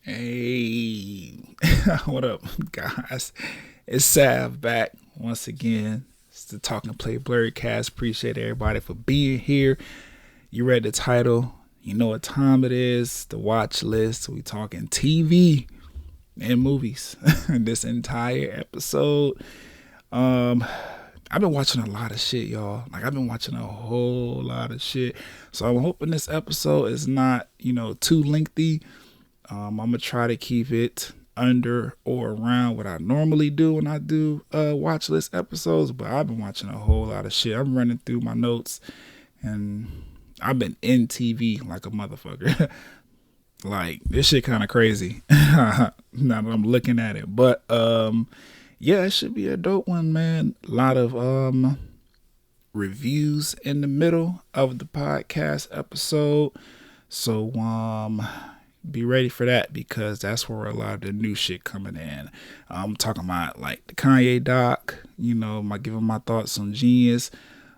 Hey, what up, guys? It's Sav back once again. It's the Talking Play Blurry cast. Appreciate everybody for being here. You read the title. You know what time it is. The watch list. We talking TV and movies. This entire episode. I've been watching a lot of shit, y'all. Like I've been watching a whole lot of shit. So I'm hoping this episode is not, too lengthy. I'm gonna try to keep it under or around what I normally do when I do watch list episodes, but I've been watching a whole lot of shit. I'm running through my notes and I've been in TV like a motherfucker. Like this shit kind of crazy now that I'm looking at it, but yeah, it should be a dope one, man. A lot of reviews in the middle of the podcast episode, so be ready for that because that's where a lot of the new shit coming in. I'm talking about like the Kanye doc, giving my thoughts on Genius,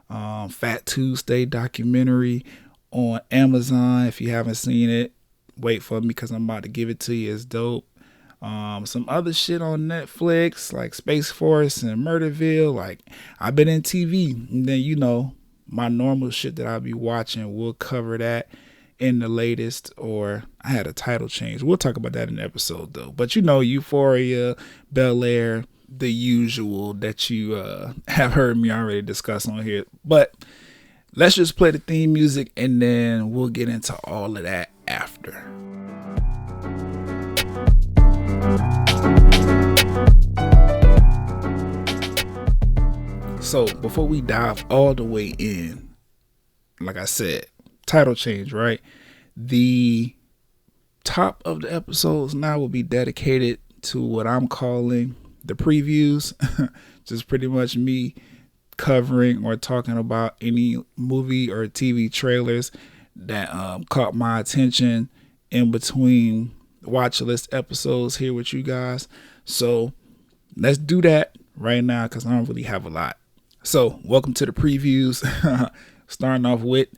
Fat Tuesday documentary on Amazon. If you haven't seen it, wait for me because I'm about to give it to you. It's dope. Some other shit on Netflix like Space Force and Murderville. Like I've been in TV, and then my normal shit that I'll be watching. We'll cover that in the latest, or I had a title change. We'll talk about that in the episode though. But Euphoria, Bel Air, the usual that you have heard me already discuss on here. But let's just play the theme music and then we'll get into all of that after. So before we dive all the way in, like I said, title change, right? The top of the episodes now will be dedicated to what I'm calling the previews. Just pretty much me covering or talking about any movie or TV trailers that caught my attention in between watch list episodes here with you guys. So let's do that right now because I don't really have a lot. So welcome to the previews. Starting off with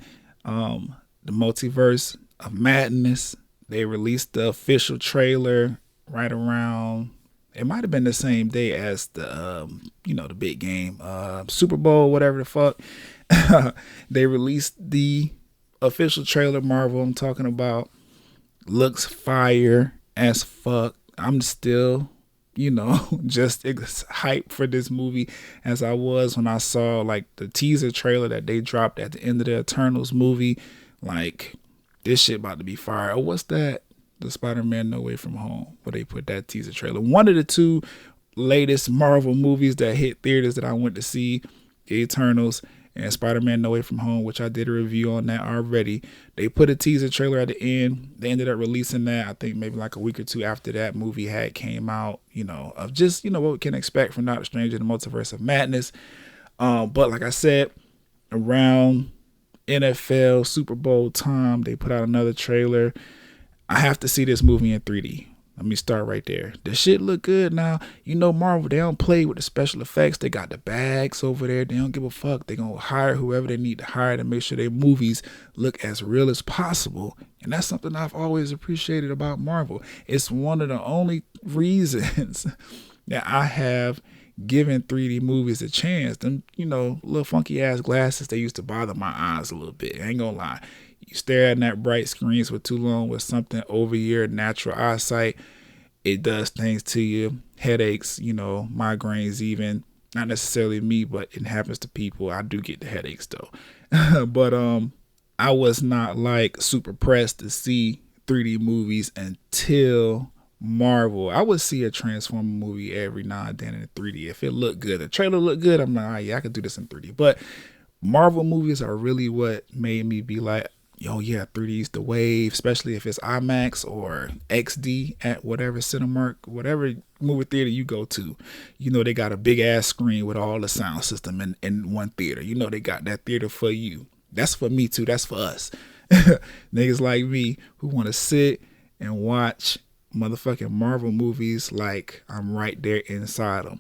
the Multiverse of Madness. They released the official trailer right around, it might have been the same day as the the big game, Super Bowl, whatever the fuck. They released the official trailer. Marvel, I'm talking about, looks fire as fuck. I'm still just hyped for this movie as I was when I saw like the teaser trailer that they dropped at the end of the Eternals movie. Like this shit about to be fire. Oh, what's that? The Spider-Man No Way From Home, where they put that teaser trailer. One of the two latest Marvel movies that hit theaters that I went to see, the Eternals and Spider-Man No Way From Home, which I did a review on that already. They put a teaser trailer at the end. They ended up releasing that, I think maybe like a week or two after that movie had came out, of just, what we can expect from Doctor Strange in the Multiverse of Madness. But like I said, around NFL Super Bowl time, they put out another trailer. I have to see this movie in 3D. Let me start right there. The shit look good now. Marvel, they don't play with the special effects. They got the bags over there. They don't give a fuck. They gonna hire whoever they need to hire to make sure their movies look as real as possible. And that's something I've always appreciated about Marvel. It's one of the only reasons that I have given 3D movies a chance. Them, little funky ass glasses, they used to bother my eyes a little bit. I ain't gonna lie. You stare at that bright screens for too long with something over your natural eyesight, it does things to you. Headaches, migraines even. Not necessarily me, but it happens to people. I do get the headaches though. But I was not like super pressed to see 3D movies until Marvel. I would see a Transformer movie every now and then in 3D. If it looked good, the trailer looked good, I'm like, oh, yeah, I could do this in 3D. But Marvel movies are really what made me be like, yo, yeah, 3D's the wave, especially if it's IMAX or XD at whatever Cinemark, whatever movie theater you go to. They got a big ass screen with all the sound system in one theater. They got that theater for you. That's for me too. That's for us. Niggas like me who want to sit and watch motherfucking Marvel movies like I'm right there inside them.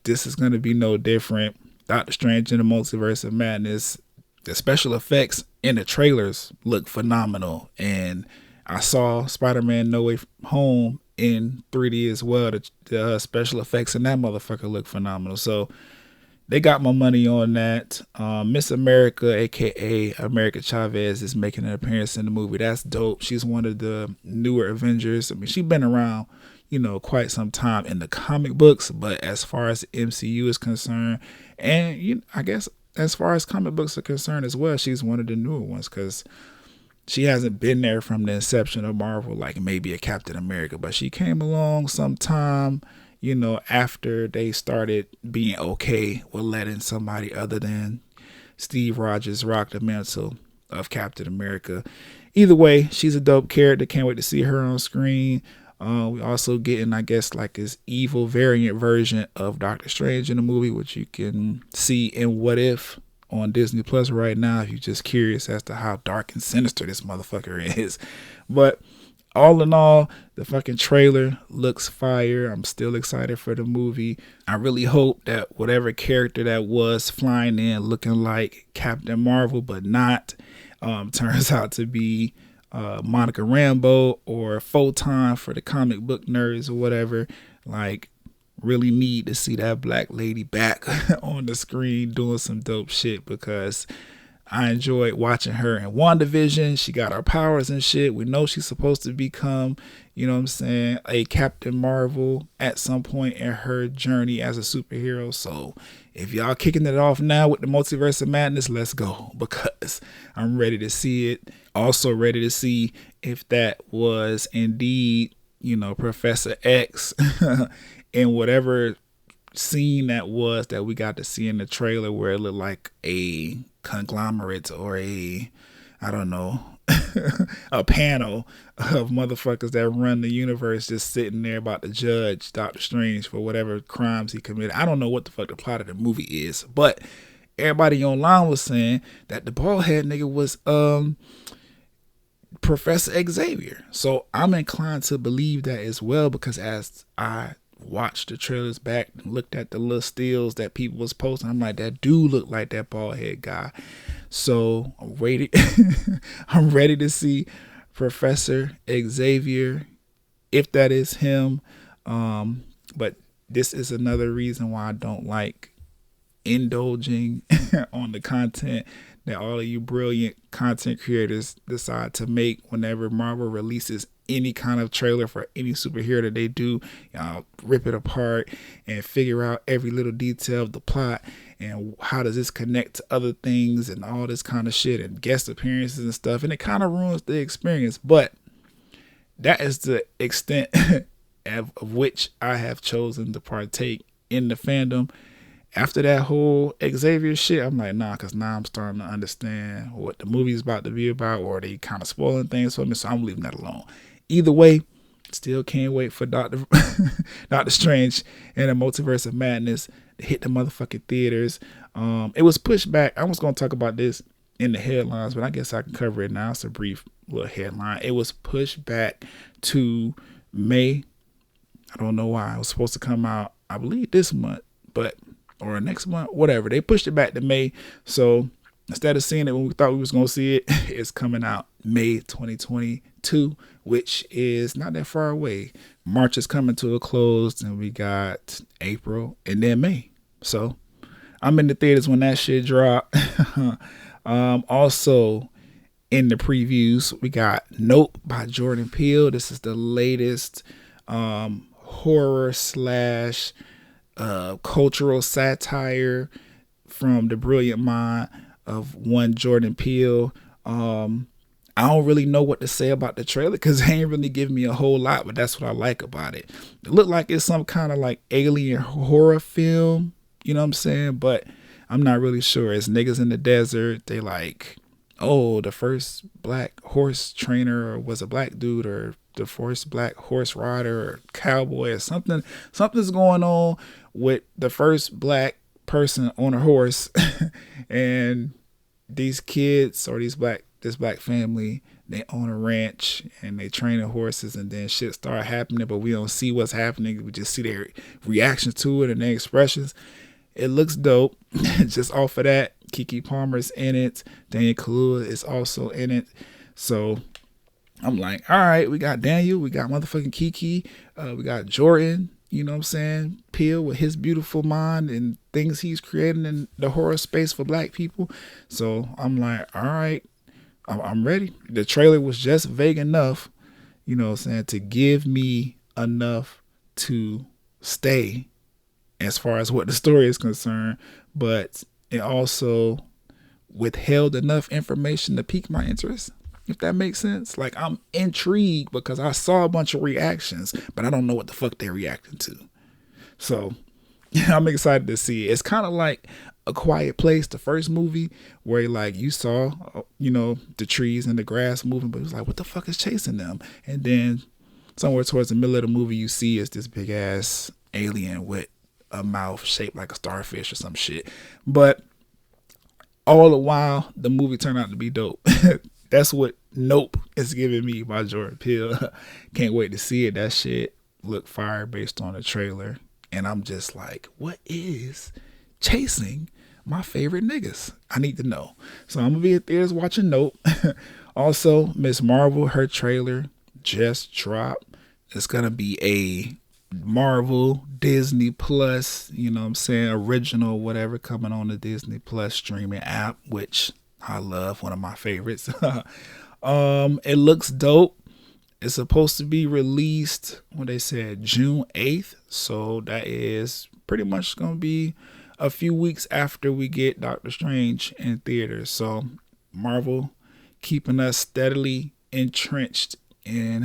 This is going to be no different. Doctor Strange in the Multiverse of Madness, the special effects in the trailers look phenomenal, and I saw Spider-Man No Way Home in 3D as well. The special effects in that motherfucker look phenomenal. So they got my money on that. Miss America, aka America Chavez, is making an appearance in the movie. That's dope. She's one of the newer Avengers. I mean, she's been around, quite some time in the comic books, but as far as the MCU is concerned, and I guess as far as comic books are concerned as well, she's one of the newer ones because she hasn't been there from the inception of Marvel, like maybe a Captain America, but she came along sometime, after they started being okay with letting somebody other than Steve Rogers rock the mantle of Captain America. Either way, she's a dope character. Can't wait to see her on screen. We also getting, I guess, like this evil variant version of Doctor Strange in the movie, which you can see in What If on Disney Plus right now if you're just curious as to how dark and sinister this motherfucker is. But all in all, the fucking trailer looks fire. I'm still excited for the movie. I really hope that whatever character that was flying in looking like Captain Marvel but not turns out to be Monica Rambeau or Photon for the comic book nerds or whatever. Like, really need to see that black lady back on the screen doing some dope shit because I enjoyed watching her in WandaVision. She got her powers and shit. We know she's supposed to become, a Captain Marvel at some point in her journey as a superhero. So if y'all kicking it off now with the Multiverse of Madness, let's go because I'm ready to see it. Also ready to see if that was indeed, Professor X in whatever scene that was that we got to see in the trailer where it looked like a conglomerate or a panel of motherfuckers that run the universe just sitting there about to judge Doctor Strange for whatever crimes he committed. I don't know what the fuck the plot of the movie is, but everybody online was saying that the bald head nigga was Professor Xavier. So I'm inclined to believe that as well because as I watched the trailers back and looked at the little stills that people was posting, I'm like, that dude looked like that bald head guy. So I'm ready. I'm ready to see Professor Xavier if that is him. But this is another reason why I don't like indulging on the content that all of you brilliant content creators decide to make whenever Marvel releases any kind of trailer for any superhero that they do. Y'all rip it apart and figure out every little detail of the plot and how does this connect to other things and all this kind of shit and guest appearances and stuff, and it kind of ruins the experience. But that is the extent of which I have chosen to partake in the fandom. After that whole Xavier shit, I'm like, nah, because now I'm starting to understand what the movie's about to be about, or they kind of spoiling things for me, so I'm leaving that alone. Either way, still can't wait for Doctor Strange and the Multiverse of Madness to hit the motherfucking theaters. It was pushed back. I was going to talk about this in the headlines, but I guess I can cover it now. It's a brief little headline. It was pushed back to May. I don't know why. It was supposed to come out, I believe, this month, or next month, whatever. They pushed it back to May. So instead of seeing it when we thought we was going to see it, it's coming out May 2022, which is not that far away. March is coming to a close, and we got April and then May. So I'm in the theaters when that shit drop. Also in the previews, we got Nope by Jordan Peele. This is the latest horror / cultural satire from the brilliant mind of one Jordan Peele. I don't really know what to say about the trailer because they ain't really giving me a whole lot, but that's what I like about it. It looked like it's some kind of like alien horror film, you know what I'm saying? But I'm not really sure. It's niggas in the desert. They like, oh, the first black horse trainer was a black dude, or the first black horse rider or cowboy or something. Something's going on with the first black person on a horse. And these kids or this black family, they own a ranch and they train the horses, and then shit start happening, but we don't see what's happening. We just see their reactions to it and their expressions. It looks dope. Just off of that, Keke Palmer's in it. Daniel Kaluuya is also in it. So I'm like, all right, we got Daniel, we got motherfucking Kiki, we got Jordan, you know what I'm saying? Peele with his beautiful mind and things he's creating in the horror space for black people. So I'm like, all right, I'm ready. The trailer was just vague enough, you know what I'm saying, to give me enough to stay as far as what the story is concerned, but it also withheld enough information to pique my interest, if that makes sense. Like, I'm intrigued because I saw a bunch of reactions, but I don't know what the fuck they're reacting to. So I'm excited to see it. It's kind of like A Quiet Place, the first movie, where like you saw, you know, the trees and the grass moving, but it was like, what the fuck is chasing them? And then somewhere towards the middle of the movie, you see it's this big ass alien with a mouth shaped like a starfish or some shit. But all the while, the movie turned out to be dope. That's what Nope is giving me by Jordan Peele. Can't wait to see it. That shit look fire based on the trailer. And I'm just like, what is chasing my favorite niggas? I need to know. So I'm going to be at theaters watching Nope. Also, Miss Marvel, her trailer just dropped. It's going to be a Marvel, Disney Plus, you know what I'm saying, original, whatever, coming on the Disney Plus streaming app, which I love, one of my favorites. It looks dope. It's supposed to be released, what they said, June 8th. So that is pretty much going to be a few weeks after we get Doctor Strange in theaters. So Marvel keeping us steadily entrenched in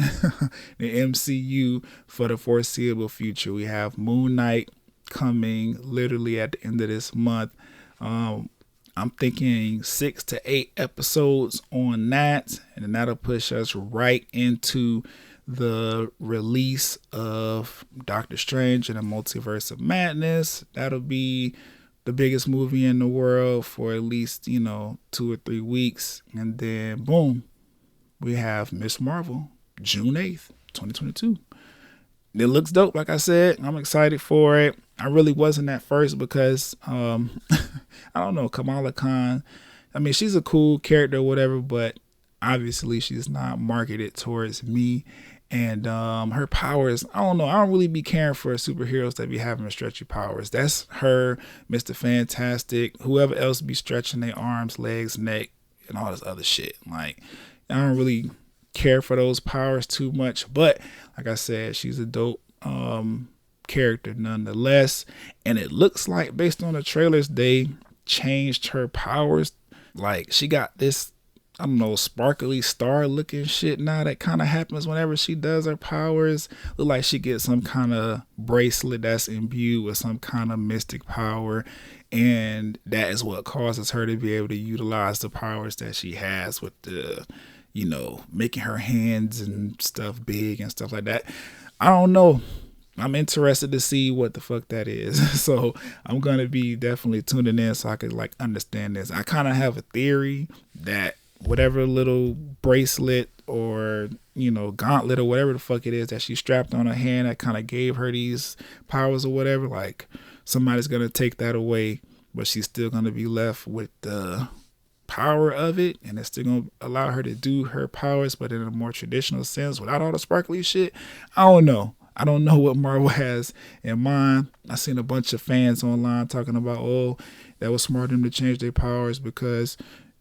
the MCU for the foreseeable future. We have Moon Knight coming literally at the end of this month. I'm thinking 6 to 8 episodes on that, and then that'll push us right into the release of Doctor Strange and the Multiverse of Madness. That'll be the biggest movie in the world for at least, 2 or 3 weeks. And then boom, we have Miss Marvel, June 8th, 2022. It looks dope, like I said. I'm excited for it. I really wasn't at first because, I don't know, Kamala Khan, I mean, she's a cool character or whatever, but obviously she's not marketed towards me. And her powers, I don't know, I don't really be caring for superheroes that be having stretchy powers. That's her, Mr. Fantastic, whoever else be stretching their arms, legs, neck, and all this other shit. Like, I don't really care for those powers too much, but like I said, she's a dope character nonetheless. And it looks like, based on the trailers, they changed her powers. Like, she got this, I don't know, sparkly star looking shit now that kind of happens whenever she does her powers. Look like she gets some kind of bracelet that's imbued with some kind of mystic power, and that is what causes her to be able to utilize the powers that she has with the, making her hands and stuff big and stuff like that. I don't know. I'm interested to see what the fuck that is. So I'm going to be definitely tuning in so I could understand this. I kind of have a theory that whatever little bracelet or, gauntlet or whatever the fuck it is that she strapped on her hand that kind of gave her these powers or whatever, somebody's going to take that away, but she's still going to be left with the power of it, and it's still going to allow her to do her powers, but in a more traditional sense without all the sparkly shit. I don't know what Marvel has in mind. I seen a bunch of fans online talking about, that was smart of them to change their powers because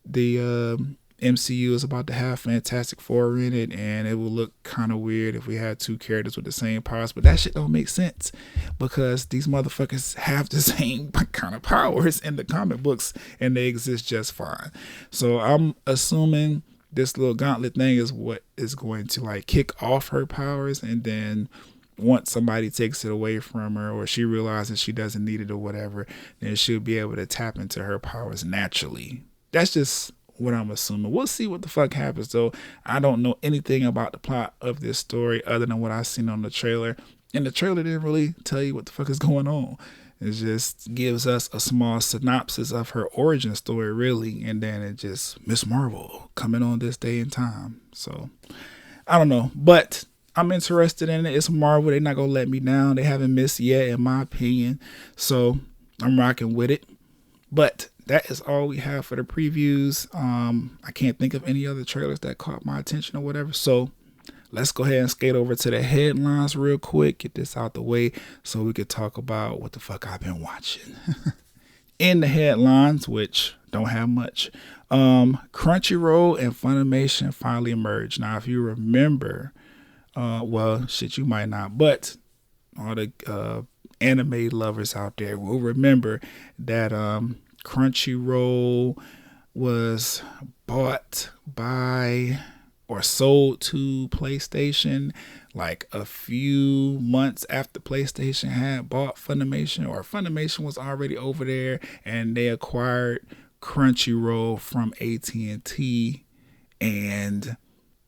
the MCU is about to have Fantastic Four in it, and it will look kind of weird if we had 2 characters with the same powers. But that shit don't make sense because these motherfuckers have the same kind of powers in the comic books, and they exist just fine. So I'm assuming this little gauntlet thing is what is going to kick off her powers, and then once somebody takes it away from her or she realizes she doesn't need it or whatever, then she'll be able to tap into her powers naturally. That's just what I'm assuming. We'll see what the fuck happens, though. I don't know anything about the plot of this story other than what I seen on the trailer. And the trailer didn't really tell you what the fuck is going on. It just gives us a small synopsis of her origin story, really. And then it just, Miss Marvel coming on this day and time. So, I don't know. But I'm interested in it. It's Marvel. They're not going to let me down. They haven't missed yet, in my opinion. So, I'm rocking with it. But that is all we have for the previews. I can't think of any other trailers that caught my attention or whatever. So let's go ahead and skate over to the headlines real quick. Get this out the way so we could talk about what the fuck I've been watching. In the headlines, which don't have much, Crunchyroll and Funimation finally merged. Now, if you remember, well, shit, you might not, but all the anime lovers out there will remember that Crunchyroll was bought by or sold to PlayStation like a few months after PlayStation had bought Funimation, or Funimation was already over there, and they acquired Crunchyroll from AT&T, and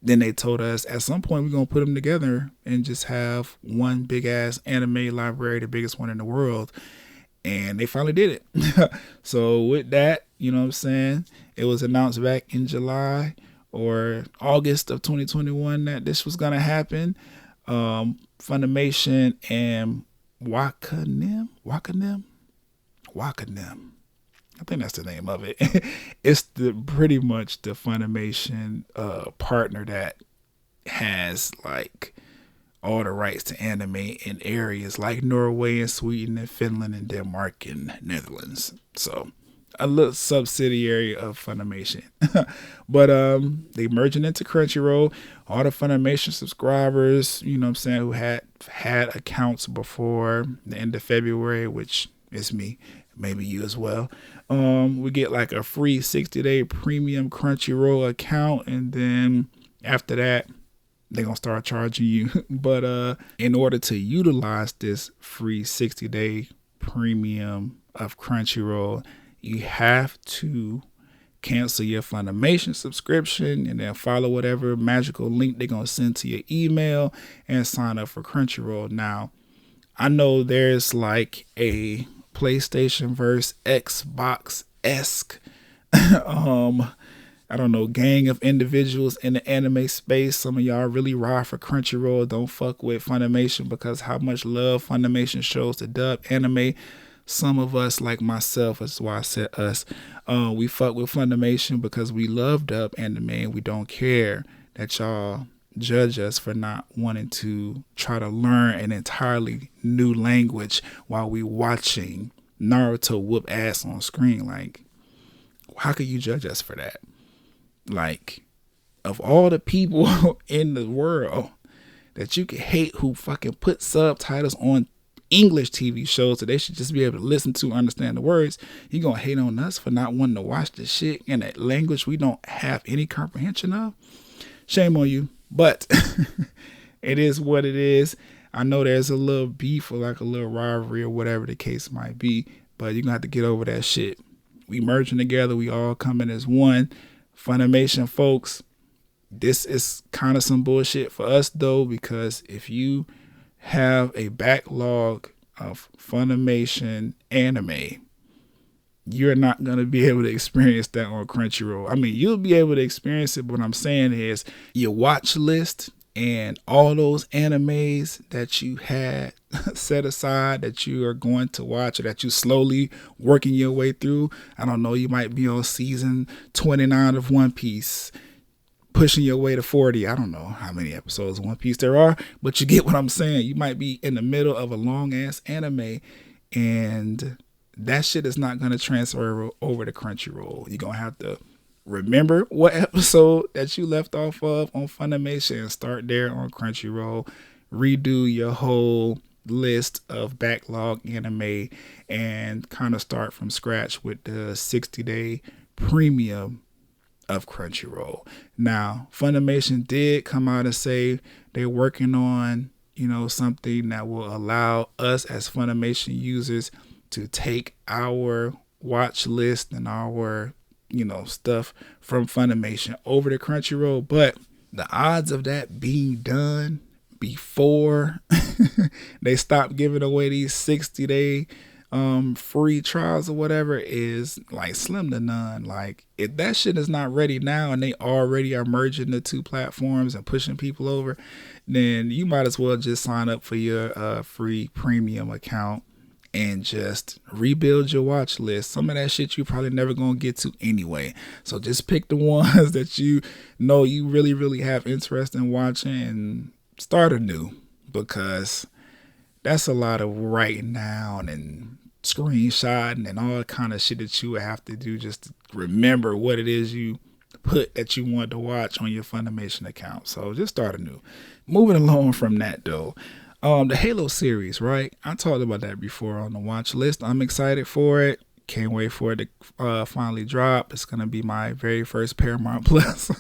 then they told us at some point we're going to put them together and just have one big ass anime library, the biggest one in the world. And they finally did it. So with that, you know what I'm saying? It was announced back in July or August of 2021 that this was going to happen. Funimation and Wakanim. I think that's the name of it. It's pretty much the Funimation partner that has like all the rights to anime in areas like Norway and Sweden and Finland and Denmark and Netherlands. So a little subsidiary of Funimation. But they merging into Crunchyroll. All the Funimation subscribers, you know what I'm saying, who had accounts before the end of February, which is me, maybe you as well. We get like a free 60-day premium Crunchyroll account, and then after that they're gonna start charging you. But in order to utilize this free 60-day premium of Crunchyroll, you have to cancel your Funimation subscription and then follow whatever magical link they're gonna send to your email and sign up for Crunchyroll. Now, I know there's like a PlayStation versus Xbox-esque I don't know, gang of individuals in the anime space. Some of y'all really ride for Crunchyroll, don't fuck with Funimation because how much love Funimation shows to dub anime. Some of us, like myself, that's why I said us, we fuck with Funimation because we love dub anime and we don't care that y'all judge us for not wanting to try to learn an entirely new language while we watching Naruto whoop ass on screen. Like, how could you judge us for that? Like, of all the people in the world that you could hate who fucking put subtitles on English TV shows that they should just be able to listen to, understand the words, you gonna hate on us for not wanting to watch this shit in a language we don't have any comprehension of? Shame on you. But it is what it is. I know there's a little beef or like a little rivalry or whatever the case might be, but you're gonna have to get over that shit. We merging together, we all coming as one. Funimation folks, this is kind of some bullshit for us though, because if you have a backlog of Funimation anime, you're not going to be able to experience that on Crunchyroll. I mean, you'll be able to experience it, but what I'm saying is your watch list and all those animes that you had set aside that you are going to watch or that you slowly working your way through. I don't know, you might be on season 29 of One Piece, pushing your way to 40. I don't know how many episodes of One Piece there are, but you get what I'm saying. You might be in the middle of a long ass anime and that shit is not going to transfer over to Crunchyroll. You're going to have to remember what episode that you left off of on Funimation and start there on Crunchyroll. Redo your whole list of backlog anime and kind of start from scratch with the 60-day premium of Crunchyroll. Now, Funimation did come out and say they're working on, you know, something that will allow us as Funimation users to take our watch list and our, you know, stuff from Funimation over to Crunchyroll. But the odds of that being done before they stop giving away these 60-day free trials or whatever is like slim to none. Like, if that shit is not ready now and they already are merging the two platforms and pushing people over, then you might as well just sign up for your free premium account and just rebuild your watch list. Some of that shit you probably never gonna get to anyway. So just pick the ones that you know you really, really have interest in watching and start anew, because that's a lot of writing down and screenshotting and all kind of shit that you would have to do just to remember what it is you put that you want to watch on your Funimation account. So just start anew. Moving along from that though, the Halo series, right? I talked about that before on the watch list. I'm excited for it. Can't wait for it to finally drop. It's going to be my very first Paramount Plus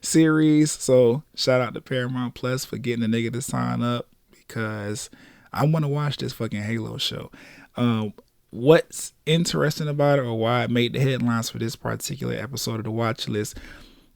series. So shout out to Paramount Plus for getting a nigga to sign up, because I want to watch this fucking Halo show. What's interesting about it, or why it made the headlines for this particular episode of the watch list,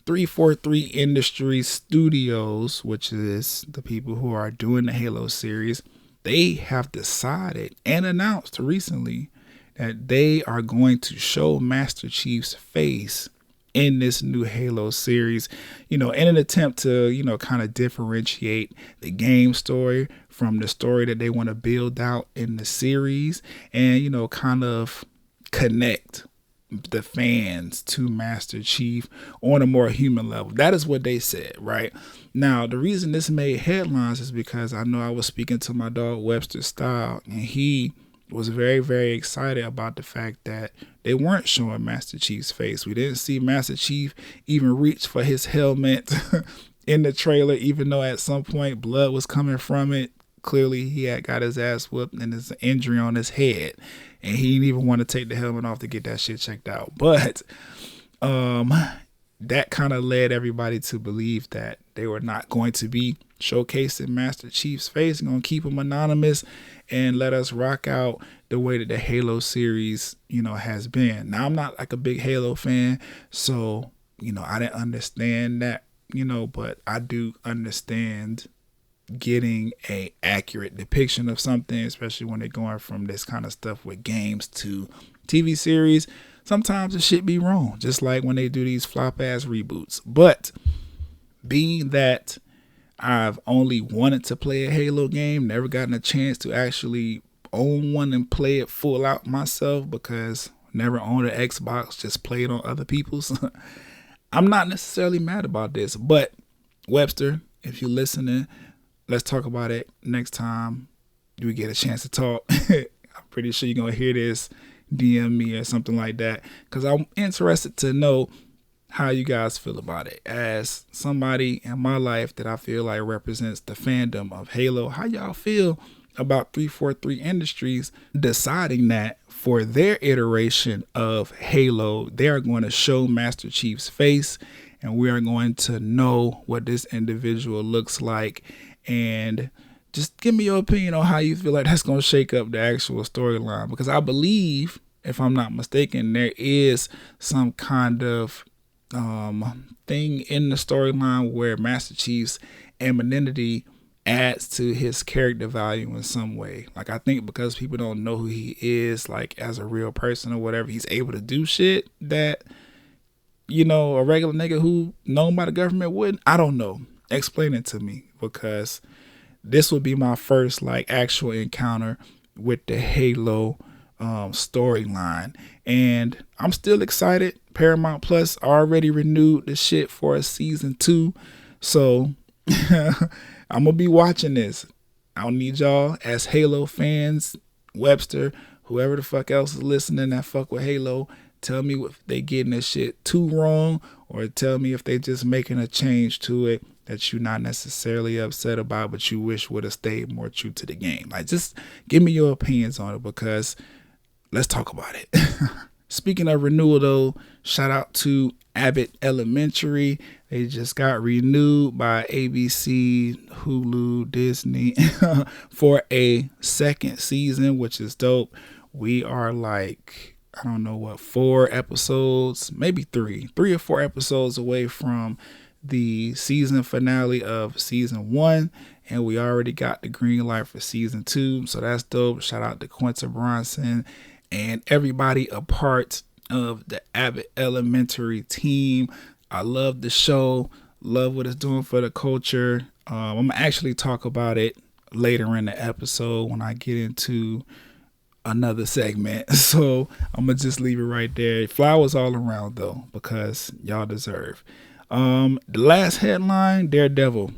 343 Industries Studios, which is the people who are doing the Halo series, they have decided and announced recently that they are going to show Master Chief's face in this new Halo series, in an attempt to, kind of differentiate the game story from the story that they want to build out in the series, and, kind of connect the fans to Master Chief on a more human level. That is what they said, right? Now, the reason this made headlines is because I know I was speaking to my dog Webster Style, and he was very, very excited about the fact that they weren't showing Master Chief's face. We didn't see Master Chief even reach for his helmet in the trailer, even though at some point blood was coming from it. Clearly he had got his ass whooped and there's an injury on his head, and he didn't even want to take the helmet off to get that shit checked out. But that kind of led everybody to believe that they were not going to be showcasing Master Chief's face, going to keep him anonymous and let us rock out the way that the Halo series, has been. Now, I'm not like a big Halo fan, so, I didn't understand that, but I do understand getting a accurate depiction of something, especially when they're going from this kind of stuff with games to TV series. Sometimes the shit be wrong, just like when they do these flop ass reboots. But being that I've only wanted to play a Halo game, never gotten a chance to actually own one and play it full out myself, because never owned an Xbox, just played on other people's. I'm not necessarily mad about this, but Webster, if you're listening, let's talk about it next time we get a chance to talk. I'm pretty sure you're going to hear this. DM me or something like that, because I'm interested to know how you guys feel about it. As somebody in my life that I feel like represents the fandom of Halo, how y'all feel about 343 Industries deciding that for their iteration of Halo, they are going to show Master Chief's face, and we are going to know what this individual looks like. And just give me your opinion on how you feel like that's going to shake up the actual storyline, because I believe, if I'm not mistaken, there is some kind of thing in the storyline where Master Chief's anonymity adds to his character value in some way. Like, I think because people don't know who he is, like as a real person or whatever, he's able to do shit that, a regular nigga who known by the government wouldn't. I don't know. Explain it to me, because this would be my first like actual encounter with the Halo storyline, and I'm still excited. Paramount Plus already renewed the shit for a season 2, so I'm gonna be watching this. I'll need y'all as Halo fans, Webster, whoever the fuck else is listening that fuck with Halo, tell me if they getting this shit too wrong, or tell me if they just making a change to it that you're not necessarily upset about, but you wish would have stayed more true to the game. Like, just give me your opinions on it, because let's talk about it. Speaking of renewal though, shout out to Abbott Elementary. They just got renewed by ABC, Hulu, Disney for a second season, which is dope. We are like, I don't know what, 4 episodes, maybe 3 or 4 episodes away from the season finale of season 1, and we already got the green light for season 2, so that's dope. Shout out to Quinta Bronson and everybody a part of the Abbott Elementary team. I love the show, love what it's doing for the culture. I'm gonna actually talk about it later in the episode when I get into another segment. So I'm gonna just leave it right there. Flowers all around though, because y'all deserve. The last headline, Daredevil.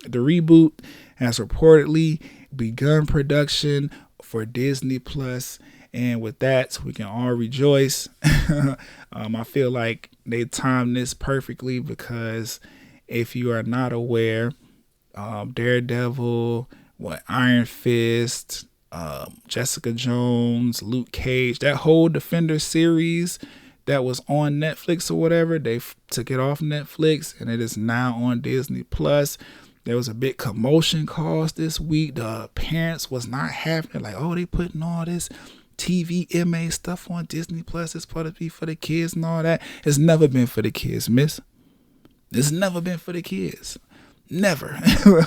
The reboot has reportedly begun production for Disney Plus, and with that, we can all rejoice. I feel like they timed this perfectly because if you are not aware, Daredevil, Iron Fist, Jessica Jones, Luke Cage, that whole Defender series that was on Netflix or whatever, they took it off Netflix and it is now on Disney Plus. There was a big commotion caused this week. The parents was not having it. Like, oh, they putting all this TVMA stuff on Disney Plus. It's supposed to be for the kids and all that. It's never been for the kids, miss. It's never been for the kids. Never.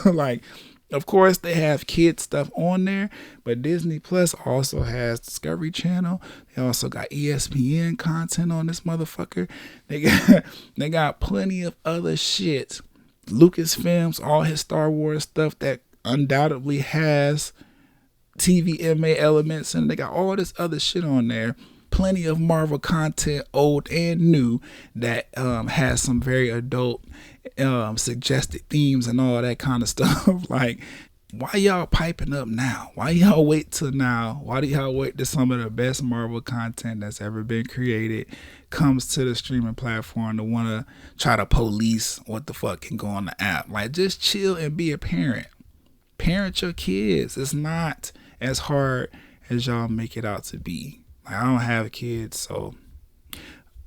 Like, of course, they have kids stuff on there, but Disney Plus also has Discovery Channel. They also got ESPN content on this motherfucker. They got plenty of other shit. Lucasfilms, all his Star Wars stuff that undoubtedly has TVMA elements, and they got all this other shit on there. Plenty of Marvel content, old and new, that has some very adult suggested themes and all that kind of stuff. Like, why y'all piping up now? Why y'all wait till now? Why do y'all wait till some of the best Marvel content that's ever been created comes to the streaming platform to want to try to police what the fuck can go on the app? Like, just chill and be a parent. Parent your kids. It's not as hard as y'all make it out to be. Like, I don't have kids, so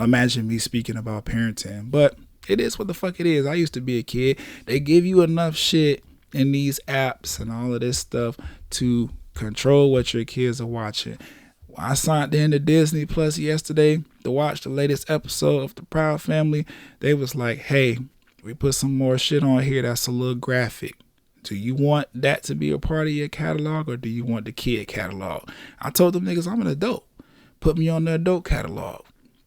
imagine me speaking about parenting. But it is what the fuck it is. I used to be a kid. They give you enough shit in these apps and all of this stuff to control what your kids are watching. I signed into Disney Plus yesterday to watch the latest episode of The Proud Family. They was like, hey, we put some more shit on here that's a little graphic. Do you want that to be a part of your catalog, or do you want the kid catalog? I told them niggas I'm an adult. Put me on the adult catalog.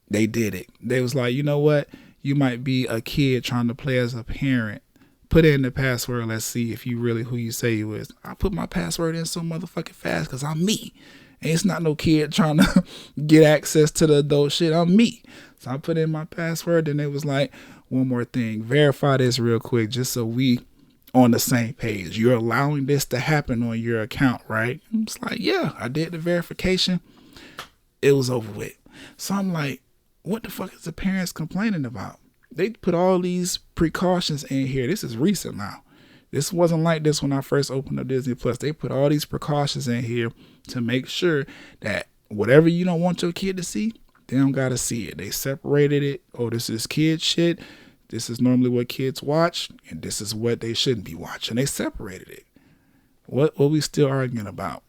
They did it. They was like, you know what? You might be a kid trying to play as a parent. Put in the password. Let's see if you really who you say you is. I put my password in so motherfucking fast because I'm me. And it's not no kid trying to get access to the adult shit. I'm me. So I put in my password, and it was like, one more thing. Verify this real quick just so we on the same page. You're allowing this to happen on your account, right? It's like, yeah, I did the verification. It was over with. So I'm like, what the fuck is the parents complaining about? They put all these precautions in here. This is recent now. This wasn't like this when I first opened up Disney Plus. They put all these precautions in here to make sure that whatever you don't want your kid to see, they don't gotta see it. They separated it. Oh, this is kid shit. This is normally what kids watch, and this is what they shouldn't be watching. They separated it. What we still arguing about?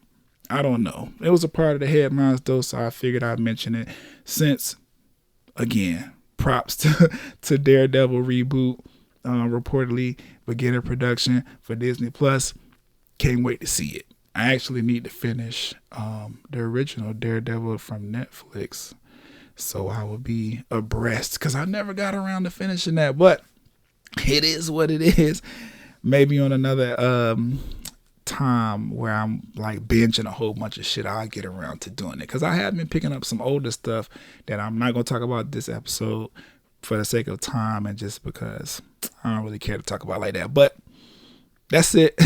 I don't know. It was a part of the headlines though, so I figured I'd mention it since, again, props to Daredevil reboot, reportedly beginning production for Disney Plus. Can't wait to see it. I actually need to finish the original Daredevil from Netflix, so I will be abreast, because I never got around to finishing that. But it is what it is. Maybe on another time where I'm like binging a whole bunch of shit, I'll get around to doing it, because I have been picking up some older stuff that I'm not going to talk about this episode for the sake of time, and just because I don't really care to talk about like that. But that's it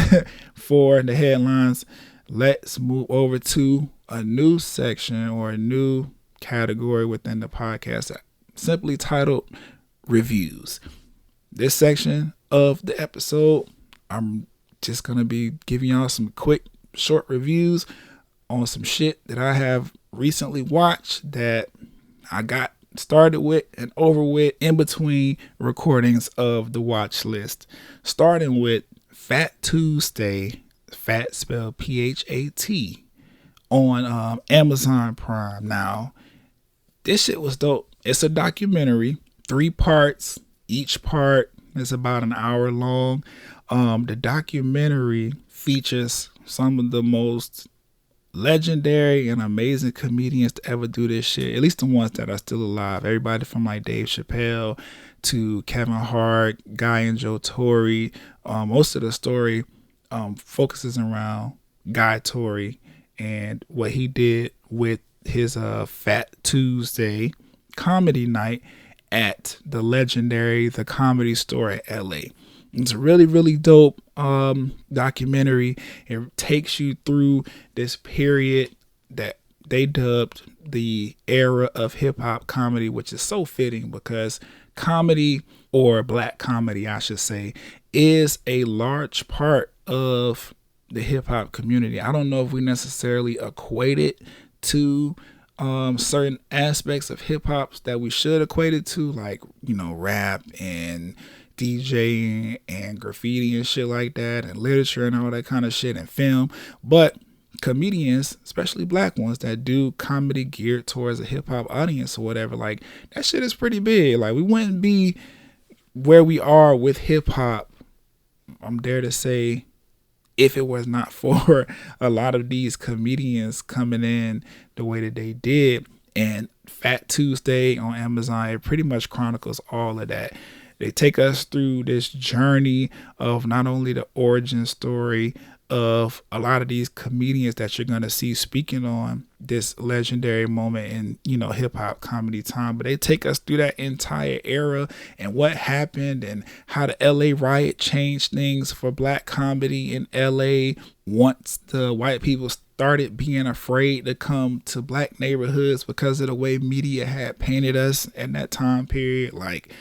for the headlines. Let's move over to a new section, or a new category within the podcast, simply titled Reviews. This section of the episode, I'm just going to be giving y'all some quick, short reviews on some shit that I have recently watched that I got started with and over with in between recordings of the watch list. Starting with Fat Tuesday, Fat spelled P-H-A-T, on Amazon Prime. Now, this shit was dope. It's a documentary, 3 parts. Each part is about an hour long. The documentary features some of the most legendary and amazing comedians to ever do this shit, at least the ones that are still alive. Everybody from like Dave Chappelle to Kevin Hart, Guy and Joe Torre. Most of the story focuses around Guy Torre and what he did with his Fat Tuesday comedy night at the legendary The Comedy Store at LA. It's a really, really dope documentary. It takes you through this period that they dubbed the era of hip hop comedy, which is so fitting because comedy, or black comedy, I should say, is a large part of the hip hop community. I don't know if we necessarily equate it to certain aspects of hip hop that we should equate it to, like, rap and DJing and graffiti and shit like that, and literature and all that kind of shit, and film. But comedians, especially black ones that do comedy geared towards a hip hop audience or whatever, like, that shit is pretty big. Like, we wouldn't be where we are with hip hop, I'm dare to say, if it was not for a lot of these comedians coming in the way that they did. And Fat Tuesday on Amazon, it pretty much chronicles all of that. They take us through this journey of not only the origin story of a lot of these comedians that you're going to see speaking on this legendary moment in, hip hop comedy time, but they take us through that entire era and what happened and how the LA riot changed things for black comedy in LA once the white people started being afraid to come to black neighborhoods because of the way media had painted us in that time period. Like,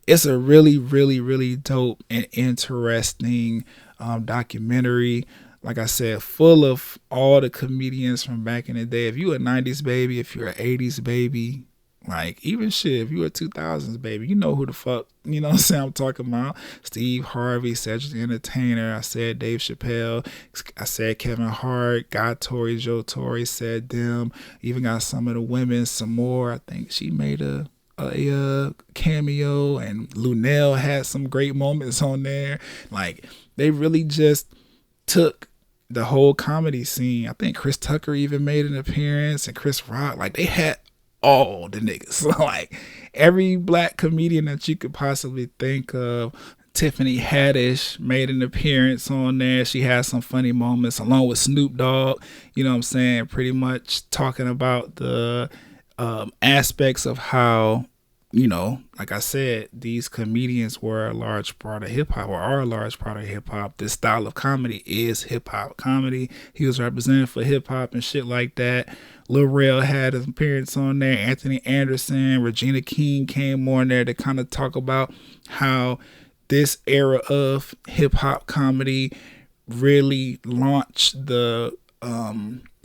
it's a really, really, really dope and interesting documentary. Like I said, full of all the comedians from back in the day. If you're a 90s baby, if you're an 80s baby, like, even shit, if you're a 2000s baby, you know who the fuck, I'm talking about. Steve Harvey, Cedric the Entertainer. I said Dave Chappelle. I said Kevin Hart, Guy Torry, Joe Torre, said them. Even got some of the women, some more. I think she made a cameo, and Lunel had some great moments on there. Like, they really just took the whole comedy scene. I think Chris Tucker even made an appearance, and Chris Rock. Like, they had all the niggas. Like, every black comedian that you could possibly think of. Tiffany Haddish made an appearance on there. She had some funny moments along with Snoop Dogg, pretty much talking about the aspects of how, like I said, these comedians were a large part of hip hop, or are a large part of hip hop. This style of comedy is hip hop comedy. He was represented for hip hop and shit like that. Lil Rel had an appearance on there. Anthony Anderson, Regina King came on there to kind of talk about how this era of hip hop comedy really launched the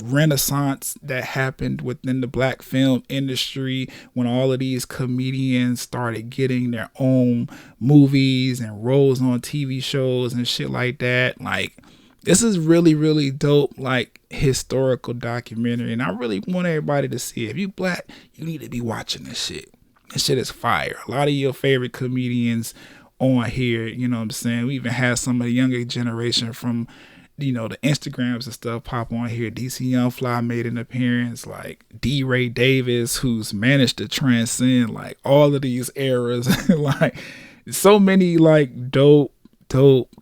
renaissance that happened within the black film industry when all of these comedians started getting their own movies and roles on TV shows and shit like that. Like, this is really, really dope, like, historical documentary, and I really want everybody to see it. If you black, you need to be watching this shit. This shit is fire. A lot of your favorite comedians on here, we even had some of the younger generation from the Instagrams and stuff pop on here. DC Young Fly made an appearance, like D. Ray Davis, who's managed to transcend like all of these eras. Like, so many like dope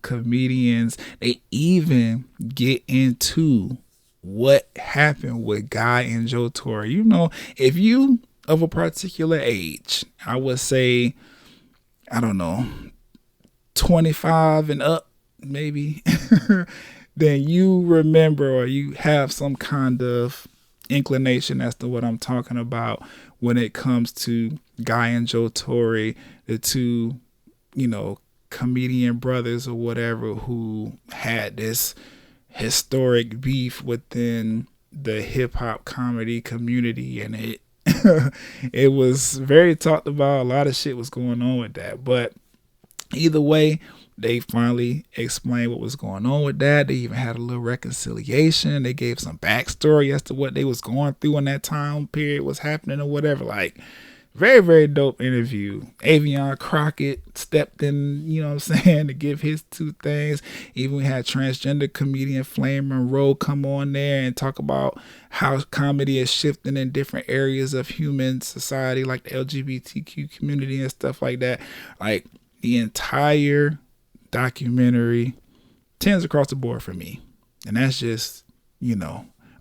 comedians. They even get into what happened with Guy and Joe Torre. If you of a particular age, I would say, I don't know, 25 and up, maybe, then you remember, or you have some kind of inclination as to what I'm talking about when it comes to Guy and Joe Torre, the two, comedian brothers or whatever, who had this historic beef within the hip hop comedy community, and it was very talked about. A lot of shit was going on with that, but either way, they finally explained what was going on with that. They even had a little reconciliation. They gave some backstory as to what they was going through in that time period was happening or whatever. Like, very, very dope interview. Avion Crockett stepped in, to give his two things. Even we had transgender comedian Flame Monroe come on there and talk about how comedy is shifting in different areas of human society, like the LGBTQ community and stuff like that. Like, the entire documentary 10s across the board for me. And that's just,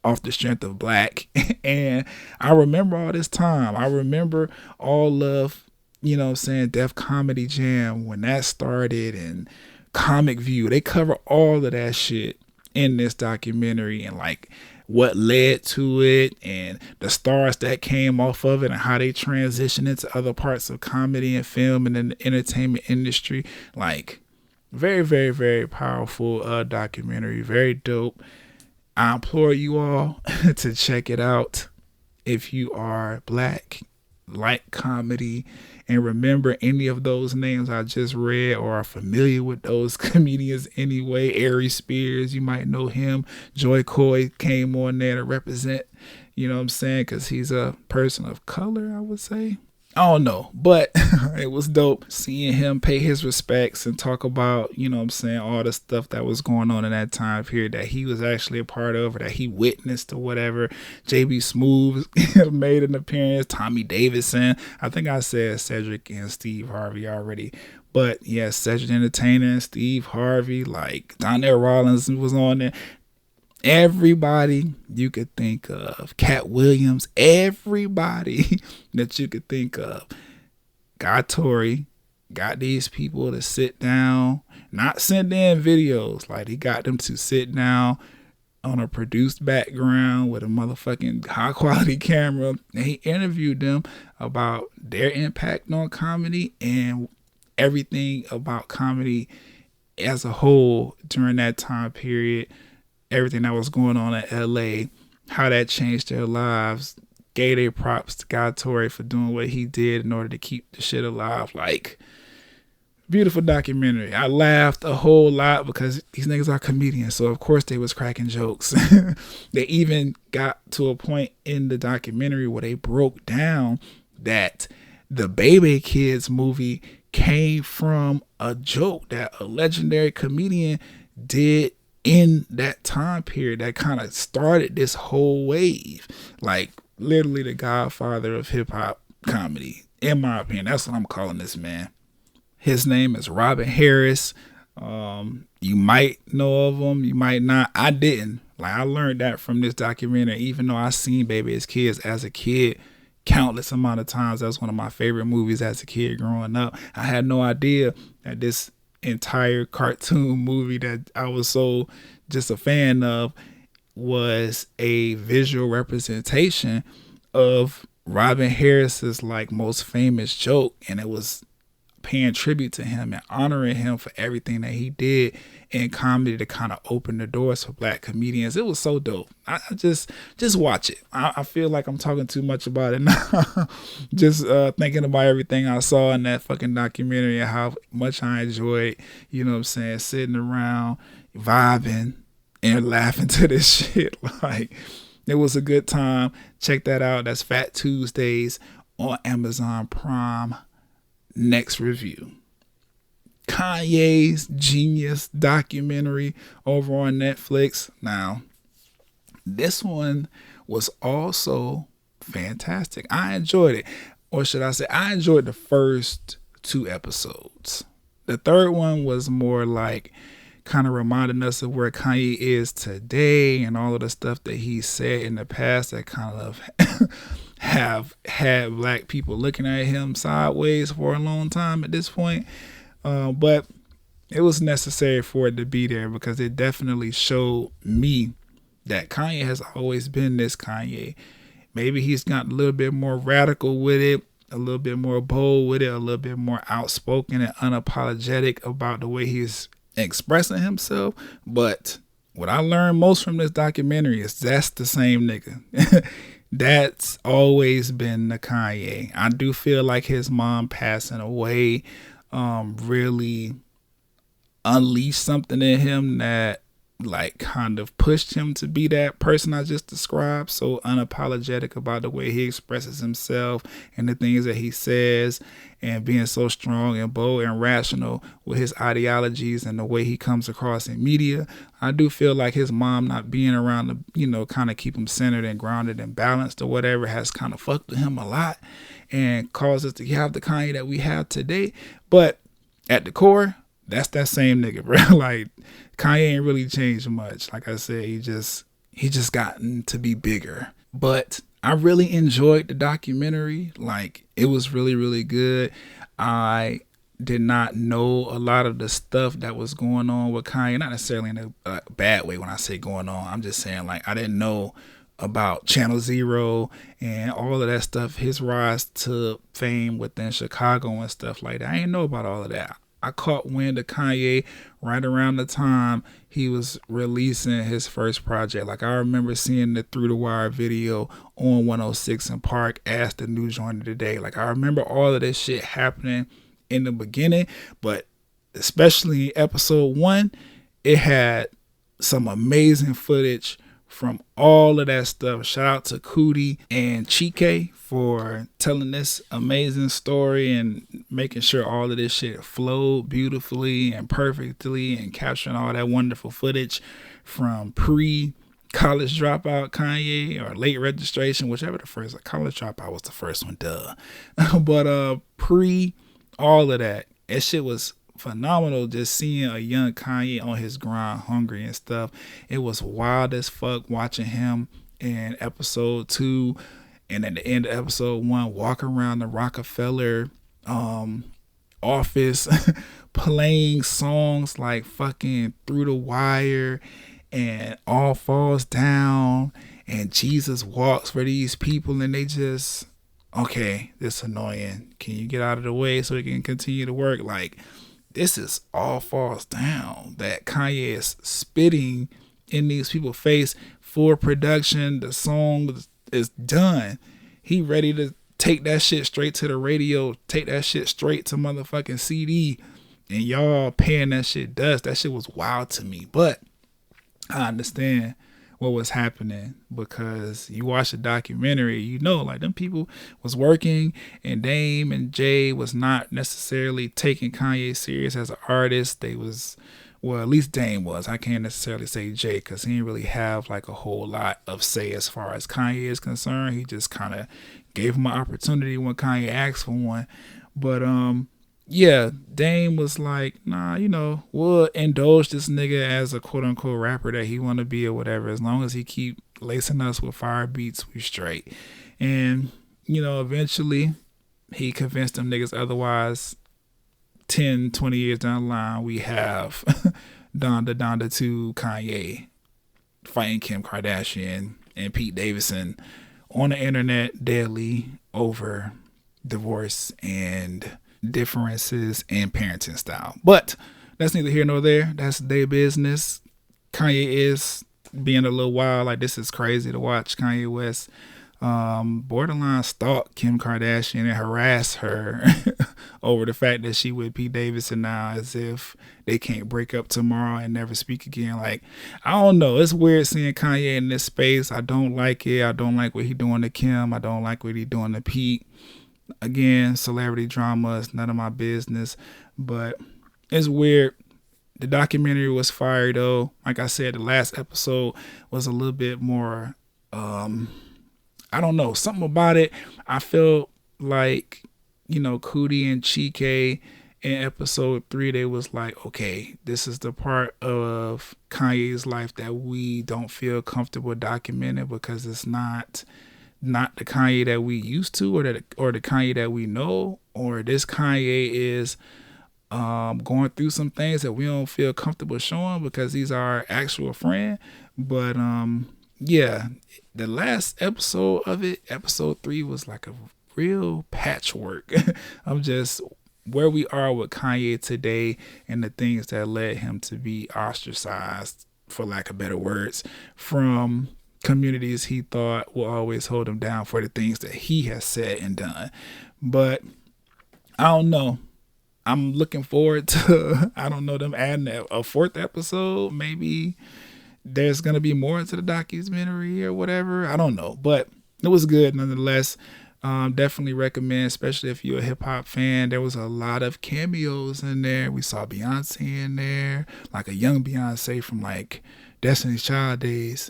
off the strength of Black. And I remember all this time. I remember all of, you know what I'm saying, Def Comedy Jam when that started, and Comic View. They cover all of that shit in this documentary, and like what led to it, and the stars that came off of it, and how they transitioned into other parts of comedy and film and in the entertainment industry. Like, very, very, very powerful documentary. Very dope. I implore you all to check it out if you are Black, like comedy, and remember any of those names I just read or are familiar with those comedians anyway. Ari Spears, you might know him. Joy Coy came on there to represent, you know what I'm saying, because he's a person of color, I would say. I don't know, but it was dope seeing him pay his respects and talk about, you know what I'm saying, all the stuff that was going on in that time period that he was actually a part of, or that he witnessed or whatever. JB Smooth made an appearance. Tommy Davidson. I think I said Cedric and Steve Harvey already. But yeah, Cedric Entertainer and Steve Harvey, like Donnell Rollins was on there. Everybody you could think of, Cat Williams, everybody that you could think of. Got Tory, got these people to sit down, not send in videos. Like, he got them to sit down on a produced background with a motherfucking high quality camera, and he interviewed them about their impact on comedy and everything about comedy as a whole during that time period. Everything that was going on in LA, how that changed their lives. Gave their props to Guy Torrey for doing what he did in order to keep the shit alive. Like, beautiful documentary. I laughed a whole lot because these niggas are comedians, so of course they was cracking jokes. They even got to a point in the documentary where they broke down that the Baby Kids movie came from a joke that a legendary comedian did in that time period that kind of started this whole wave. Like, literally the godfather of hip-hop comedy, in my opinion. That's what I'm calling this man. His name is Robin Harris. You might know of him, you might not. I didn't. Like, I learned that from this documentary, even though I seen Baby's Kids as a kid countless amount of times. That was one of my favorite movies as a kid growing up. I had no idea that this entire cartoon movie that I was so just a fan of was a visual representation of Robin Harris's like most famous joke, and it was paying tribute to him and honoring him for everything that he did in comedy to kind of open the doors for Black comedians. It was so dope. I just watch it. I feel like I'm talking too much about it now. Just thinking about everything I saw in that fucking documentary and how much I enjoyed, you know what I'm saying, sitting around, vibing and laughing to this shit. Like, it was a good time. Check that out. That's Fat Tuesdays on Amazon Prime. Next review, Kanye's Genius documentary over on Netflix. Now, this one was also fantastic. I enjoyed it. Or should I say, I enjoyed the first 2 episodes. The third one was more like kind of reminding us of where Kanye is today and all of the stuff that he said in the past that kind of have had Black people looking at him sideways for a long time at this point. But it was necessary for it to be there because it definitely showed me that Kanye has always been this Kanye. Maybe he's gotten a little bit more radical with it, a little bit more bold with it, a little bit more outspoken and unapologetic about the way he's expressing himself. But what I learned most from this documentary is that's the same nigga. That's always been the Kanye. I do feel like his mom passing away really unleashed something in him that like kind of pushed him to be that person I just described, so unapologetic about the way he expresses himself and the things that he says, and being so strong and bold and rational with his ideologies and the way he comes across in media. I do feel like his mom not being around to, you know, kind of keep him centered and grounded and balanced or whatever has kind of fucked with him a lot and caused us to have the Kanye that we have today. But at the core, that's that same nigga, bro. Like, Kanye ain't really changed much. Like I said, He just gotten to be bigger. But I really enjoyed the documentary. Like, it was really, really good. I did not know a lot of the stuff that was going on with Kanye, not necessarily in a bad way when I say going on. I'm just saying, like, I didn't know about Channel Zero and all of that stuff, his rise to fame within Chicago and stuff like that. I didn't know about all of that. I caught wind of Kanye right around the time he was releasing his first project. Like, I remember seeing the Through the Wire video on 106 in Park as the new joint of the day. Like, I remember all of this shit happening in the beginning, but especially episode 1, it had some amazing footage from all of that stuff. Shout out to Cootie and Chike for telling this amazing story and making sure all of this shit flowed beautifully and perfectly and capturing all that wonderful footage from pre-college dropout Kanye or late registration, whichever the first. College dropout was the first one, duh. But pre all of that, that shit was phenomenal. Just seeing a young Kanye on his grind, hungry and stuff. It was wild as fuck watching him in episode 2 and at the end of episode 1 walk around the Rockefeller office playing songs like fucking Through the Wire and All Falls Down and Jesus Walks for these people, and they just, okay, this annoying. Can you get out of the way so we can continue to work? Like, this is All Falls Down that Kanye is spitting in these people's face for production. The song is done. He ready to take that shit straight to the radio, take that shit straight to motherfucking CD, and y'all paying that shit dust. That shit was wild to me. But I understand what was happening, because you watch the documentary, you know, like, them people was working, and Dame and Jay was not necessarily taking Kanye serious as an artist. They was, well, at least Dame was. I can't necessarily say Jay, because he didn't really have like a whole lot of say as far as Kanye is concerned. He just kind of gave him an opportunity when Kanye asked for one. But yeah, Dame was like, nah, you know, we'll indulge this nigga as a quote unquote rapper that he want to be or whatever. As long as he keep lacing us with fire beats, we straight. And, you know, eventually he convinced them niggas otherwise. 10, 20 years down the line, we have Donda 2 Kanye fighting Kim Kardashian and Pete Davidson on the internet daily over divorce and differences in parenting style. But that's neither here nor there. That's their business. Kanye is being a little wild. Like, this is crazy to watch Kanye West borderline stalk Kim Kardashian and harass her over the fact that she with Pete Davidson now, as if they can't break up tomorrow and never speak again. Like, I don't know. It's weird seeing Kanye in this space. I don't like it. I don't like what he doing to Kim. I don't like what he doing to Pete. Again, celebrity drama is none of my business, but it's weird. The documentary was fire though. Like I said, the last episode was a little bit more, I don't know, something about it. I felt like, you know, Cootie and Chike in episode 3, they was like, okay, this is the part of Kanye's life that we don't feel comfortable documenting, because it's not the Kanye that we used to, or the Kanye that we know, or this Kanye is going through some things that we don't feel comfortable showing because he's our actual friend. But yeah, the last episode of it, episode 3, was like a real patchwork of just where we are with Kanye today and the things that led him to be ostracized, for lack of better words, from communities he thought will always hold him down for the things that he has said and done. But I don't know. I'm looking forward to, I don't know, them adding a 4th episode. Maybe there's going to be more into the documentary or whatever. I don't know. But it was good nonetheless. Definitely recommend, especially if you're a hip hop fan. There was a lot of cameos in there. We saw Beyonce in there, like a young Beyonce from like Destiny's Child days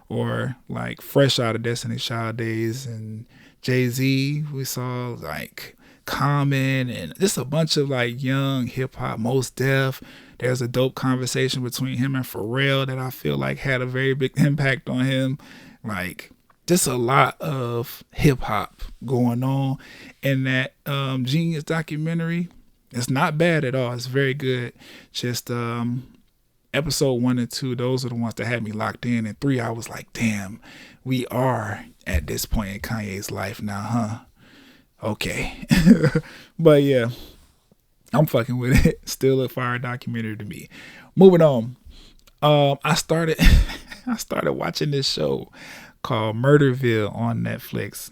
or like fresh out of Destiny's Child days. And Jay-Z, we saw like Common and just a bunch of like young hip hop, Mos Def. There's a dope conversation between him and Pharrell that I feel like had a very big impact on him. Like, just a lot of hip hop going on in that Genius documentary. It's not bad at all. It's very good. Just episode 1 and 2, those are the ones that had me locked in. And 3, I was like, damn, we are at this point in Kanye's life now, huh? Okay. But yeah, I'm fucking with it. Still a fire documentary to me. Moving on. I started watching this show called Murderville on Netflix.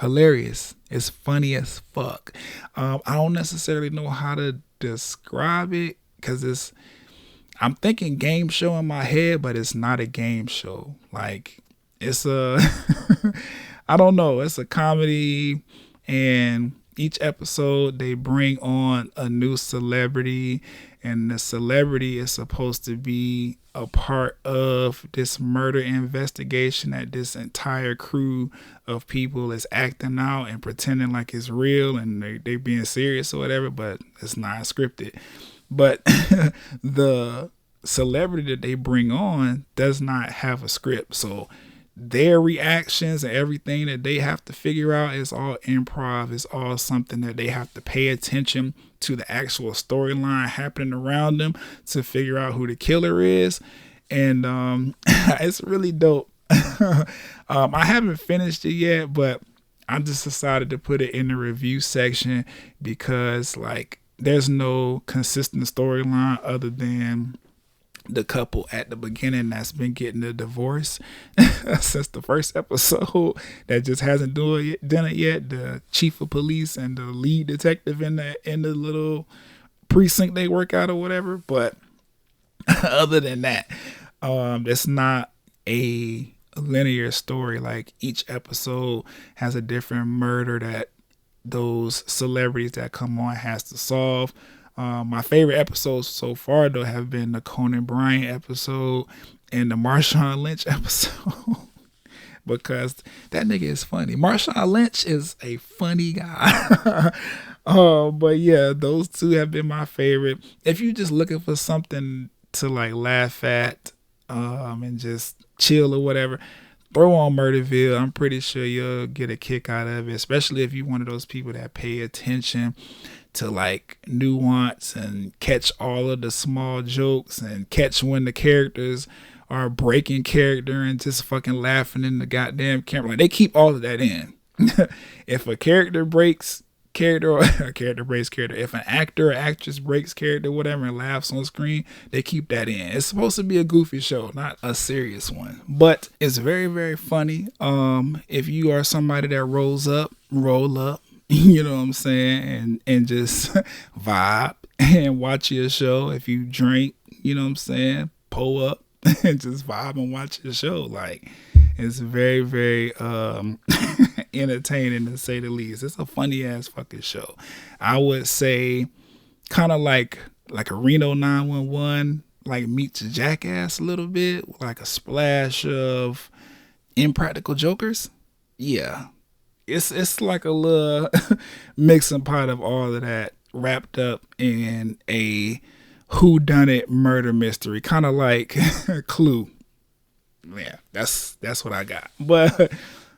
Hilarious. It's funny as fuck. I don't necessarily know how to describe it because I'm thinking game show in my head, but it's not a game show. Like, it's I don't know. It's a comedy, and each episode they bring on a new celebrity, and the celebrity is supposed to be a part of this murder investigation that this entire crew of people is acting out and pretending like it's real and they being serious or whatever, but it's not scripted. But the celebrity that they bring on does not have a script, so their reactions and everything that they have to figure out is all improv. It's all something that they have to pay attention to the actual storyline happening around them to figure out who the killer is. And it's really dope. I haven't finished it yet, but I just decided to put it in the review section because, like, there's no consistent storyline other than the couple at the beginning that's been getting a divorce since the first episode that just hasn't done it yet. The chief of police and the lead detective in the little precinct they work out or whatever. But other than that, it's not a linear story. Like, each episode has a different murder that those celebrities that come on has to solve. My favorite episodes so far, though, have been the Conan Bryant episode and the Marshawn Lynch episode because that nigga is funny. Marshawn Lynch is a funny guy. But yeah, those two have been my favorite. If you're just looking for something to like laugh at and just chill or whatever, throw on Murderville. I'm pretty sure you'll get a kick out of it, especially if you're one of those people that pay attention to like nuance and catch all of the small jokes and catch when the characters are breaking character and just fucking laughing in the goddamn camera. Like, they keep all of that in. If a character breaks character or a character breaks character, if an actor or actress breaks character, whatever, and laughs on screen, they keep that in. It's supposed to be a goofy show, not a serious one, but it's very, very funny. If you are somebody that roll up, you know what I'm saying, and just vibe and watch your show. If you drink, you know what I'm saying, pull up and just vibe and watch your show. Like, it's very, very entertaining, to say the least. It's a funny ass fucking show. I would say kind of like a Reno 911 like meets Jackass a little bit, like a splash of Impractical Jokers. Yeah. It's like a little mixing pot of all of that wrapped up in a whodunit murder mystery, kind of like Clue. Yeah, that's what I got. But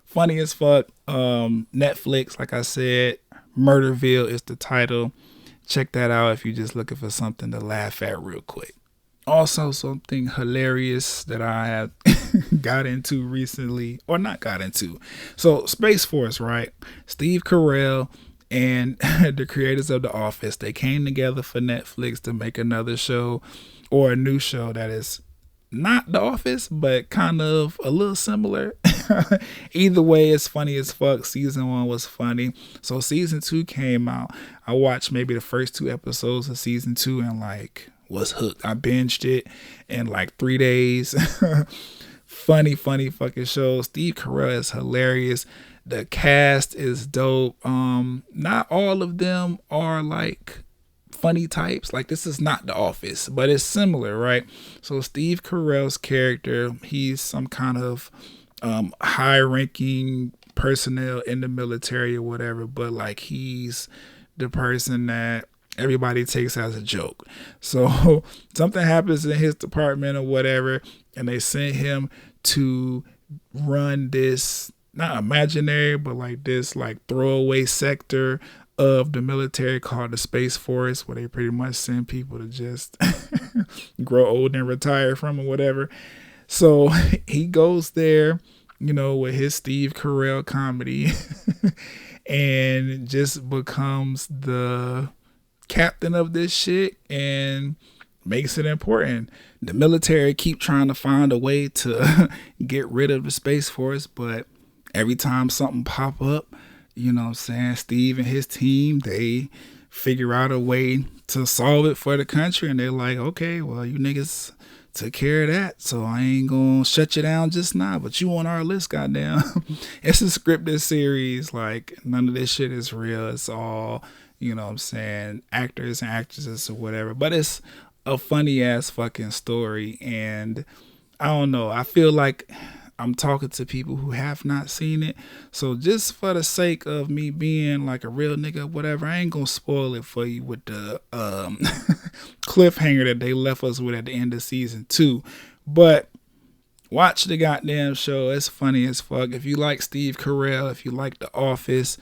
funny as fuck. Netflix, like I said, Murderville is the title. Check that out if you're just looking for something to laugh at real quick. Also, something hilarious that I have got into recently, or not got into. So, Space Force, right? Steve Carell and the creators of The Office, they came together for Netflix to make another show, or a new show that is not The Office, but kind of a little similar. Either way, it's funny as fuck. Season 1 was funny. So season 2 came out. I watched maybe the first 2 episodes of season 2 and like was hooked. I binged it in like 3 days. Funny fucking show. Steve Carell is hilarious. The cast is dope. Not all of them are like funny types. Like, this is not The Office, but it's similar, right? So Steve Carell's character, he's some kind of high-ranking personnel in the military or whatever, but like he's the person that everybody takes as a joke. So something happens in his department or whatever, and they sent him to run this, not imaginary, but like this like throwaway sector of the military called the Space Force, where they pretty much send people to just grow old and retire from or whatever. So he goes there, with his Steve Carell comedy and just becomes the captain of this shit and makes it important. The military keep trying to find a way to get rid of the Space Force, but every time something pop up, Steve and his team, they figure out a way to solve it for the country, and they're like, okay, well, you niggas took care of that, so I ain't gonna shut you down just now, but you on our list, goddamn. It's a scripted series. Like, none of this shit is real. It's all, actors and actresses or whatever, but it's a funny ass fucking story. And I don't know, I feel like I'm talking to people who have not seen it. So just for the sake of me being like a real nigga, whatever, I ain't gonna spoil it for you with the cliffhanger that they left us with at the end of season 2. But watch the goddamn show. It's funny as fuck. If you like Steve Carell, if you like The Office,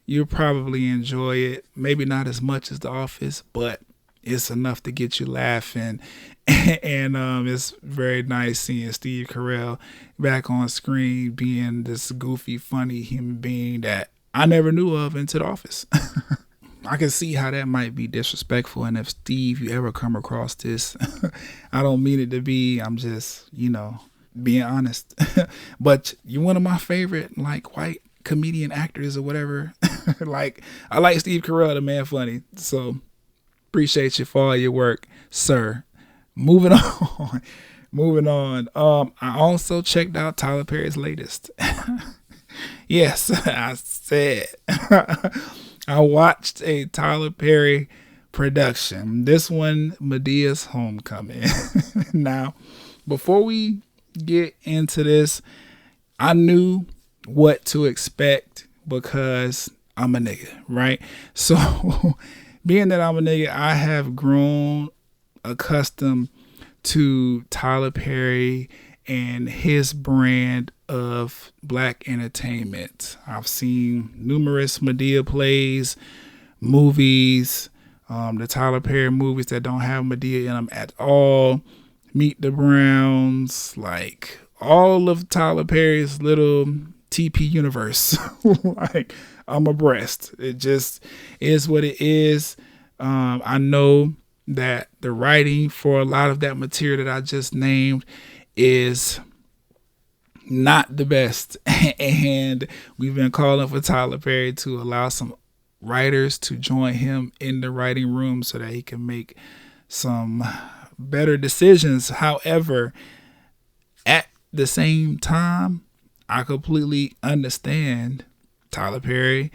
you'll probably enjoy it. Maybe not as much as The Office, but it's enough to get you laughing. And it's very nice seeing Steve Carell back on screen being this goofy, funny human being that I never knew of into The Office. I can see how that might be disrespectful. And if Steve, you ever come across this, I don't mean it to be. I'm just, being honest. But you're one of my favorite, like, white comedian actors or whatever. Like, I like Steve Carell, the man funny. So appreciate you for all your work, sir. Moving on. I also checked out Tyler Perry's latest. Yes, I said I watched a Tyler Perry production. This one, Medea's Homecoming. Now, before we get into this, I knew what to expect because I'm a nigga, right? So being that I'm a nigga, I have grown accustomed to Tyler Perry and his brand of black entertainment. I've seen numerous Madea plays, movies, the Tyler Perry movies that don't have Madea in them at all, Meet the Browns, like all of Tyler Perry's little TP universe. Like, I'm abreast. It just is what it is. I know that the writing for a lot of that material that I just named is not the best. And we've been calling for Tyler Perry to allow some writers to join him in the writing room so that he can make some better decisions. However, at the same time, I completely understand Tyler Perry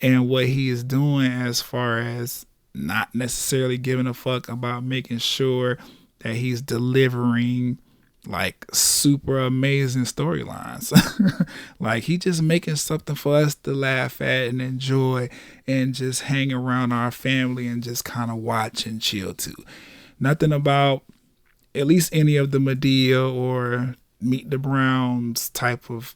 and what he is doing as far as not necessarily giving a fuck about making sure that he's delivering like super amazing storylines. Like, he just making something for us to laugh at and enjoy and just hang around our family and just kind of watch and chill to. Nothing about at least any of the Madea or Meet the Browns type of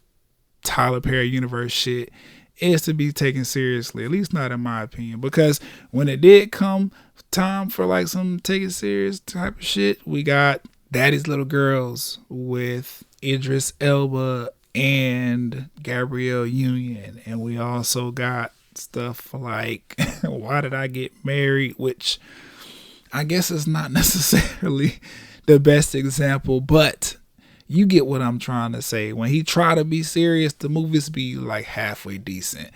Tyler Perry universe shit is to be taken seriously, at least not in my opinion. Because when it did come time for like some take it serious type of shit, we got Daddy's Little Girls with Idris Elba and Gabrielle Union, and we also got stuff like Why Did I Get Married, which I guess is not necessarily the best example, but you get what I'm trying to say. When he try to be serious, the movies be like halfway decent.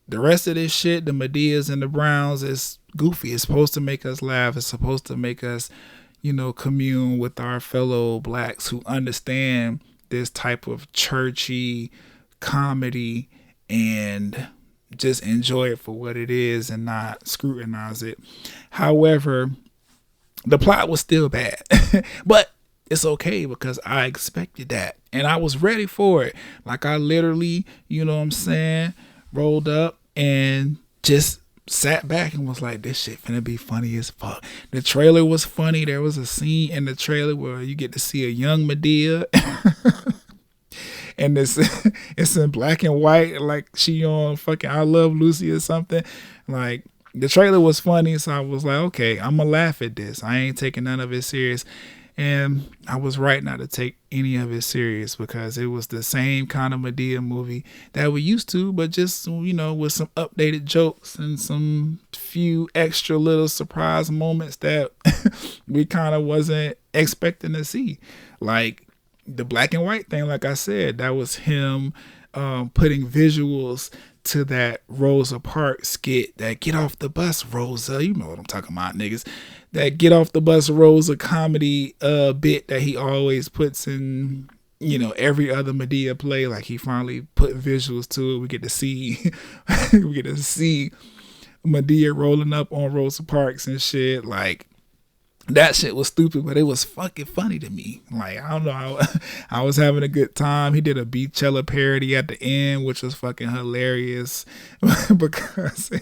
The rest of this shit, the Medeas and the Browns, is goofy. It's supposed to make us laugh. It's supposed to make us, commune with our fellow blacks who understand this type of churchy comedy and just enjoy it for what it is and not scrutinize it. However, the plot was still bad. But it's okay because I expected that and I was ready for it. Like, I literally, rolled up and just sat back and was like, this shit finna be funny as fuck. The trailer was funny. There was a scene in the trailer where you get to see a young Medea. And it's in black and white, like she on fucking I Love Lucy or something. Like, the trailer was funny, so I was like, okay, I'm gonna laugh at this. I ain't taking none of it serious. And I was right not to take any of it serious, because it was the same kind of Medea movie that we used to, but just, with some updated jokes and some few extra little surprise moments that we kind of wasn't expecting to see. Like the black and white thing, like I said, that was him putting visuals to that Rosa Parks skit, that get off the bus, Rosa. You know what I'm talking about, niggas. That get off the bus, Rosa comedy bit that he always puts in, every other Medea play. Like, he finally put visuals to it. We get to see Medea rolling up on Rosa Parks and shit. Like, that shit was stupid, but it was fucking funny to me. Like, I don't know, I was having a good time. He did a Beachella parody at the end, which was fucking hilarious. Because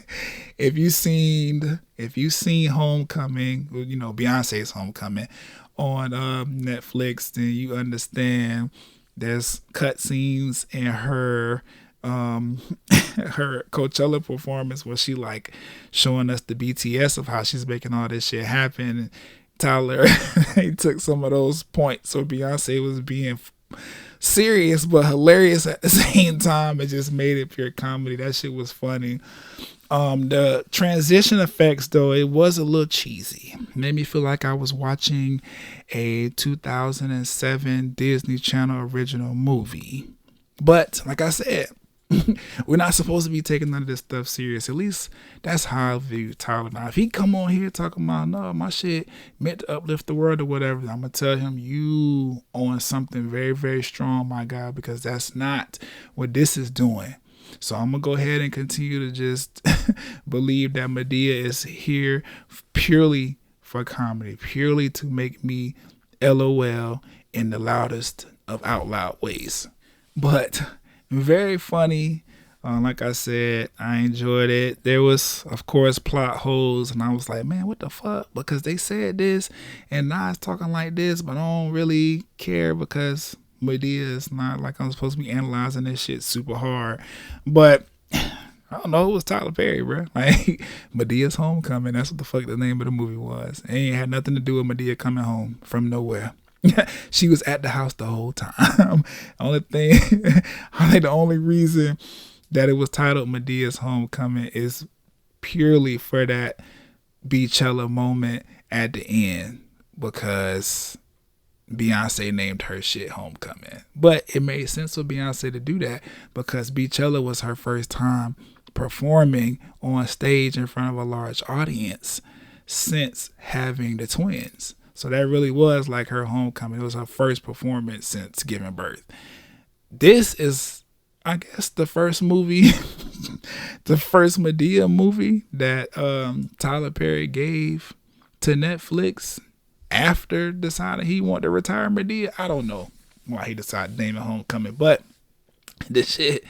if you seen Homecoming, Beyonce's Homecoming on Netflix, then you understand there's cutscenes in her her Coachella performance where she like showing us the BTS of how she's making all this shit happen. And Tyler, he took some of those points, so Beyonce was being serious but hilarious at the same time. It just made it pure comedy. That shit was funny. The transition effects, though, it was a little cheesy. It made me feel like I was watching a 2007 Disney Channel original movie. But like I said, we're not supposed to be taking none of this stuff serious. At least that's how I view Tyler. Now, if he come on here talking about, no, my shit meant to uplift the world or whatever, I'm going to tell him, you on something very, very strong, my guy, because that's not what this is doing. So I'm going to go ahead and continue to just believe that Medea is here purely for comedy, purely to make me LOL in the loudest of out loud ways. But very funny. Like I said, I enjoyed it. There was, of course, plot holes, and I was like, man, what the fuck? Because they said this, and now it's talking like this, but I don't really care because Medea is not like I'm supposed to be analyzing this shit super hard. But I don't know, it was Tyler Perry, bro. Like, Medea's Homecoming, that's what the fuck the name of the movie was. It ain't had nothing to do with Medea coming home from nowhere. She was at the house the whole time. The only reason that it was titled Medea's Homecoming is purely for that Beachella moment at the end, because Beyonce named her shit Homecoming. But it made sense for Beyonce to do that because Beachella was her first time performing on stage in front of a large audience since having the twins. So that really was like her homecoming. It was her first performance since giving birth. This is, I guess, the first movie, the first Medea movie that Tyler Perry gave to Netflix after deciding he wanted to retire Medea. I don't know why he decided to name it Homecoming, but this shit,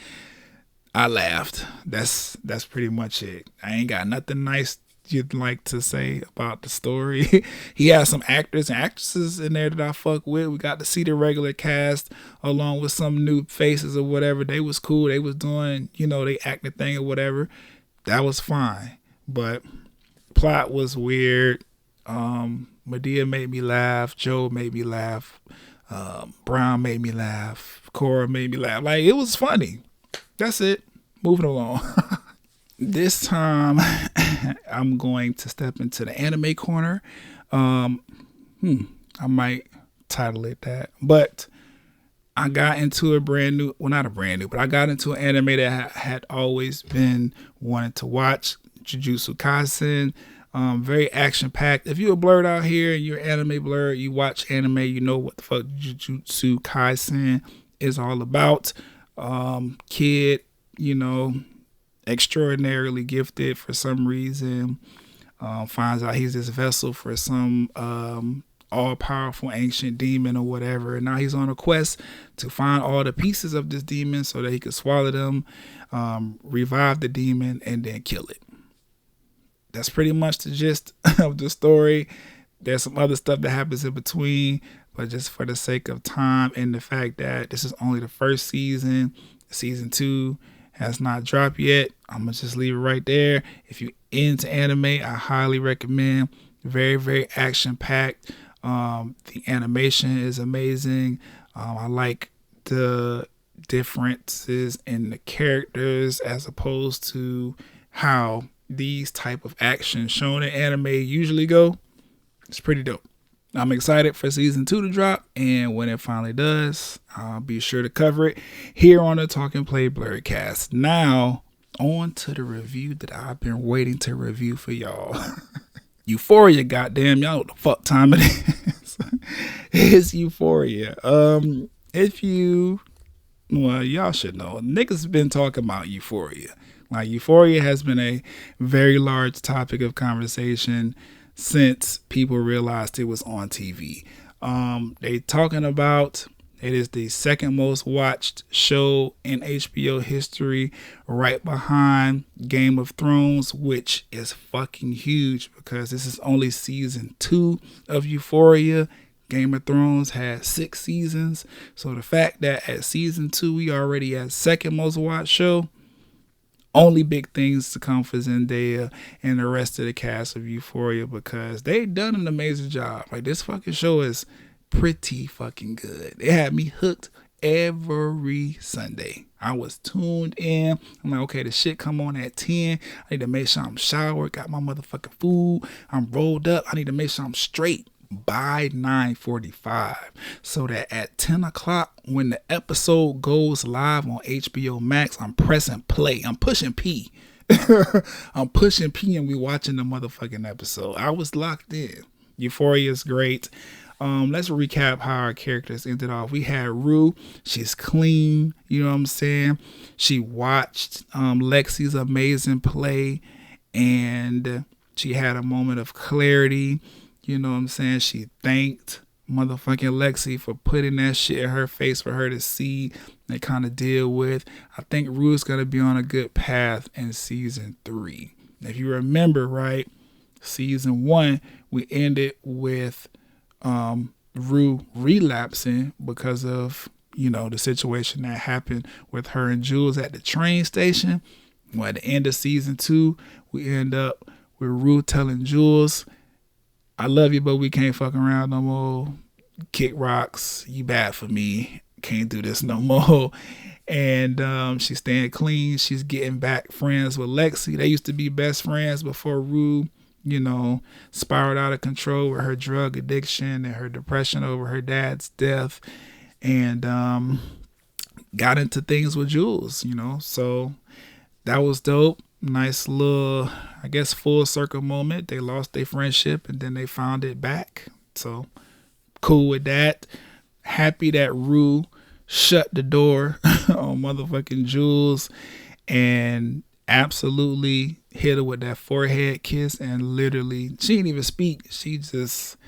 I laughed. That's pretty much it. I ain't got nothing nice you'd like to say about the story. He has some actors and actresses in there that I fuck with. We got to see the regular cast along with some new faces or whatever. They was cool. They was doing, they acting thing or whatever. That was fine. But plot was weird. Medea made me laugh. Joe made me laugh. Brown made me laugh. Cora made me laugh. Like, it was funny. That's it. Moving along. This time, I'm going to step into the anime corner. I might title it that. But I got into I got into an anime that I had always been wanting to watch, Jujutsu Kaisen. Very action-packed. If you're a blurred out here and you're anime blurred, you watch anime, you know what the fuck Jujutsu Kaisen is all about. Kid, extraordinarily gifted for some reason, finds out he's this vessel for some all-powerful ancient demon or whatever, and now he's on a quest to find all the pieces of this demon so that he could swallow them, revive the demon, and then kill it. that's pretty much the gist of the story. There's some other stuff that happens in between, but just for the sake of time and the fact that this is only the first season, season 2 has not dropped yet, I'm gonna just leave it right there. If you into anime, I highly recommend. Very, very action packed. The animation is amazing. I like the differences in the characters as opposed to how these type of action shown in anime usually go. It's pretty dope. I'm excited for season 2 to drop, and when it finally does, I'll be sure to cover it here on the Talk and Play Blurredcast. Now, on to the review that I've been waiting to review for y'all. Euphoria, goddamn, y'all know what the fuck time it is. It's Euphoria. Y'all should know. Niggas been talking about Euphoria. Like, Euphoria has been a very large topic of conversation since people realized it was on TV. They talking about it is the second most watched show in HBO history, right behind Game of Thrones, which is fucking huge because this is only season 2 of Euphoria. Game of Thrones had 6 seasons. So the fact that at season 2 we already had second most watched show, only big things to come for Zendaya and the rest of the cast of Euphoria, because they done an amazing job. Like, this fucking show is pretty fucking good. It had me hooked every Sunday. I was tuned in. I'm like, okay, the shit come on at 10. I need to make sure I'm showered, got my motherfucking food, I'm rolled up. I need to make sure I'm straight by 9:45, so that at 10 o'clock when the episode goes live on HBO Max, I'm pressing play. I'm pushing P. I'm pushing P and we watching the motherfucking episode. I was locked in. Euphoria is great. Let's recap how our characters ended off. We had Rue. She's clean. You know what I'm saying? She watched Lexi's amazing play and she had a moment of clarity. You know what I'm saying? She thanked motherfucking Lexi for putting that shit in her face for her to see and kind of deal with. I think Rue's going to be on a good path in season 3. If you remember, right, season 1, we ended with Rue relapsing because of, you know, the situation that happened with her and Jules at the train station. Well, at the end of season 2, we end up with Rue telling Jules, I love you, but we can't fuck around no more. Kick rocks. You bad for me. Can't do this no more. And she's staying clean. She's getting back friends with Lexi. They used to be best friends before Rue, you know, spiraled out of control with her drug addiction and her depression over her dad's death. And got into things with Jules, you know. So that was dope. Nice little, I guess, full circle moment. They lost their friendship and then they found it back. So cool with that. Happy that Rue shut the door on motherfucking Jules and absolutely hit her with that forehead kiss. And literally, she didn't even speak. She just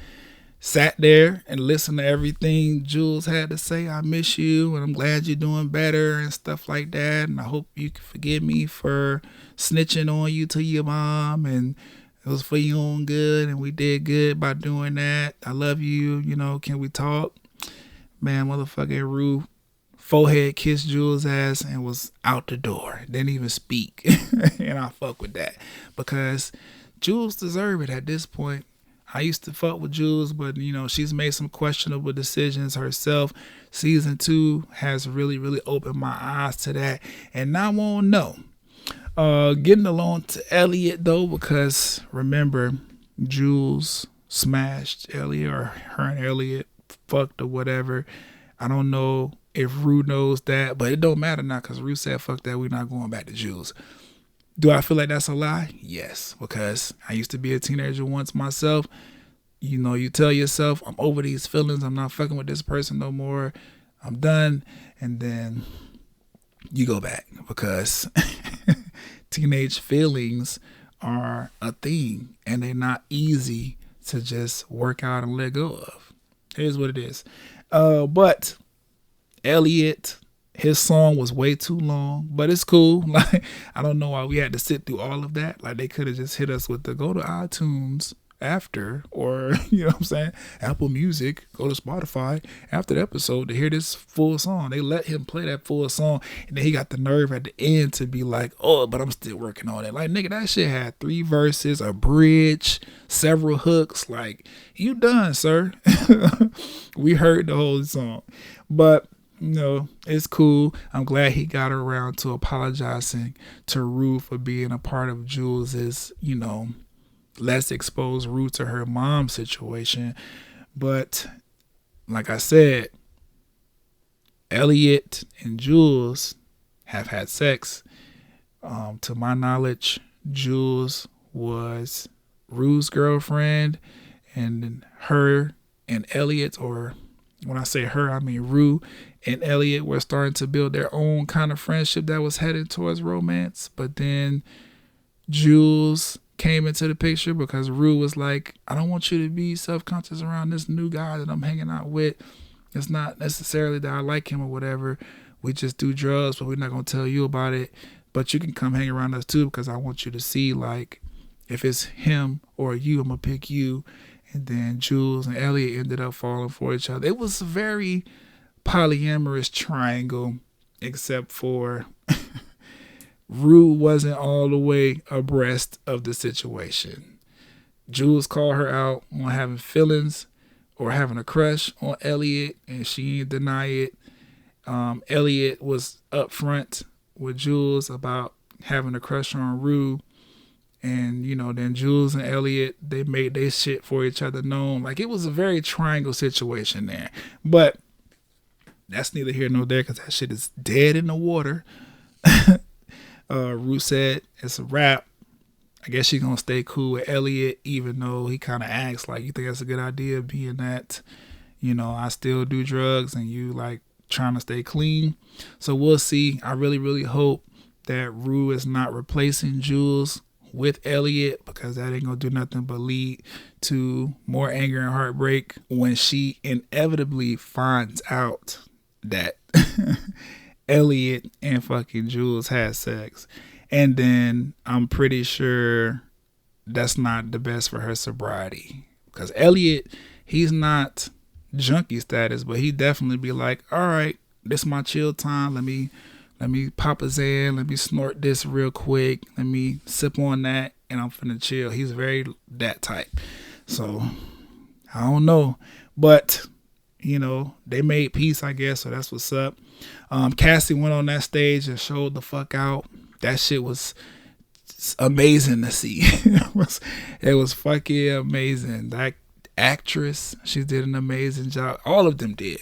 sat there and listened to everything Jules had to say. I miss you and I'm glad you're doing better and stuff like that. And I hope you can forgive me for snitching on you to your mom, and it was for your own good and we did good by doing that. I love you, you know, can we talk? Man, motherfucking Rue forehead kissed Jules' ass and was out the door. Didn't even speak. And I fuck with that because Jules deserved it at this point. I used to fuck with Jules, but, you know, she's made some questionable decisions herself. Season 2 has really, really opened my eyes to that. And now I won't know. Getting along to Elliot, though, because remember, Jules smashed Elliot, or her and Elliot fucked or whatever. I don't know if Rue knows that, but it don't matter now because Rue said, fuck that, we're not going back to Jules. Do I feel like that's a lie? Yes, because I used to be a teenager once myself. You know, you tell yourself, I'm over these feelings. I'm not fucking with this person no more. I'm done. And then you go back because teenage feelings are a thing and they're not easy to just work out and let go of. Here's what it is. But Elliot His song was way too long, but it's cool. Like, I don't know why we had to sit through all of that. Like, they could have just hit us with the go to iTunes after, or you know what I'm saying, Apple Music, go to Spotify after the episode to hear this full song. They let him play that full song, and then he got the nerve at the end to be like, oh, but I'm still working on it. Like, nigga, that shit had 3 verses, a bridge, several hooks. Like, you done, sir. We heard the whole song, but it's cool. I'm glad he got around to apologizing to Rue for being a part of Jules's, less exposed Rue to her mom situation. But like I said, Elliot and Jules have had sex. To my knowledge, Jules was Rue's girlfriend, and her and Elliot, or when I say her, I mean Rue and Elliot, were starting to build their own kind of friendship that was headed towards romance. But then Jules came into the picture because Rue was like, I don't want you to be self-conscious around this new guy that I'm hanging out with. It's not necessarily that I like him or whatever. We just do drugs, but we're not going to tell you about it. But you can come hang around us too, because I want you to see, like, if it's him or you, I'm going to pick you. And then Jules and Elliot ended up falling for each other. It was a very polyamorous triangle, except for Rue wasn't all the way abreast of the situation. Jules called her out on having feelings or having a crush on Elliot, and she didn't deny it. Elliot was upfront with Jules about having a crush on Rue. And, then Jules and Elliot, they made their shit for each other known. Like, it was a very triangle situation there. But that's neither here nor there, because that shit is dead in the water. Rue said it's a wrap. I guess she's going to stay cool with Elliot, even though he kind of acts like, you think that's a good idea, being that, I still do drugs and you, like, trying to stay clean. So we'll see. I really, really hope that Rue is not replacing Jules with Elliot, because that ain't gonna do nothing but lead to more anger and heartbreak when she inevitably finds out that Elliot and fucking Jules had sex. And then I'm pretty sure that's not the best for her sobriety, because Elliot, he's not junkie status, but he definitely be like, all right, this is my chill time. Let me pop a Zan. Let me snort this real quick. Let me sip on that, and I'm finna chill. He's very that type. So, I don't know. But, they made peace, I guess, so that's what's up. Cassie went on that stage and showed the fuck out. That shit was amazing to see. It was fucking amazing. That actress, she did an amazing job. All of them did.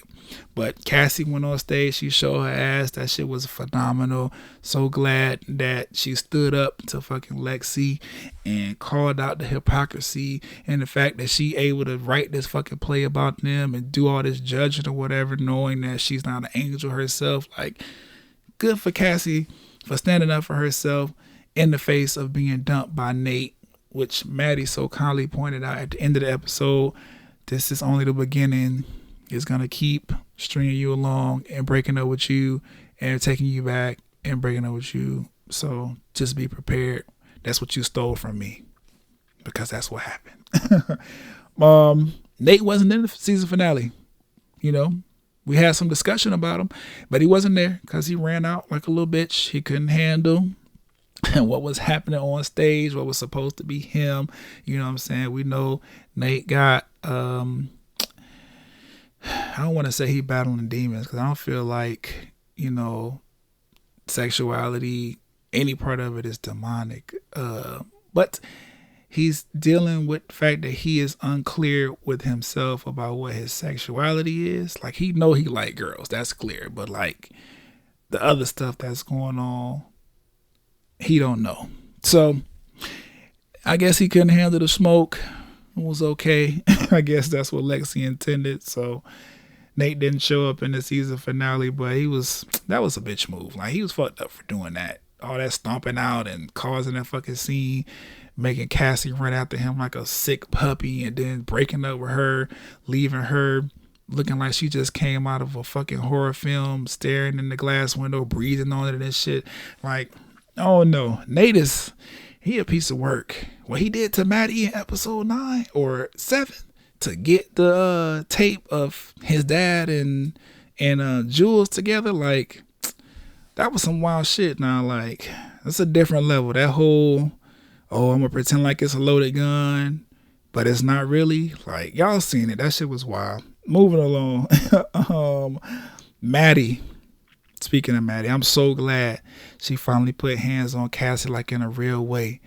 But Cassie went on stage. She showed her ass. That shit was phenomenal. So glad that she stood up to fucking Lexi and called out the hypocrisy and the fact that she able to write this fucking play about them and do all this judging or whatever, knowing that she's not an angel herself. Like, good for Cassie for standing up for herself in the face of being dumped by Nate, which Maddie so kindly pointed out at the end of the episode. This is only the beginning. It's going to keep stringing you along and breaking up with you and taking you back and breaking up with you. So just be prepared. That's what you stole from me, because that's what happened. Nate wasn't in the season finale. We had some discussion about him, but he wasn't there because he ran out like a little bitch. He couldn't handle what was happening on stage, what was supposed to be him. You know what I'm saying? We know Nate got, I don't want to say he battling demons, because I don't feel like, sexuality, any part of it is demonic. But he's dealing with the fact that he is unclear with himself about what his sexuality is. Like, he know he like girls, that's clear. But like the other stuff that's going on, he don't know. So I guess he couldn't handle the smoke. It was okay. I guess that's what Lexi intended. So Nate didn't show up in the season finale, but that was a bitch move. Like, he was fucked up for doing that. All that stomping out and causing that fucking scene, making Cassie run after him like a sick puppy, and then breaking up with her, leaving her looking like she just came out of a fucking horror film, staring in the glass window, breathing on it and shit. Like, oh no, Nate he a piece of work. What he did to Maddie in episode 9 or 7 to get the tape of his dad and Jules together, like, that was some wild shit. Now, like, that's a different level. That whole, oh, I'm gonna pretend like it's a loaded gun, but it's not really. Like, y'all seen it. That shit was wild. Moving along. Maddie. Speaking of Maddie, I'm so glad she finally put hands on Cassie, like, in a real way.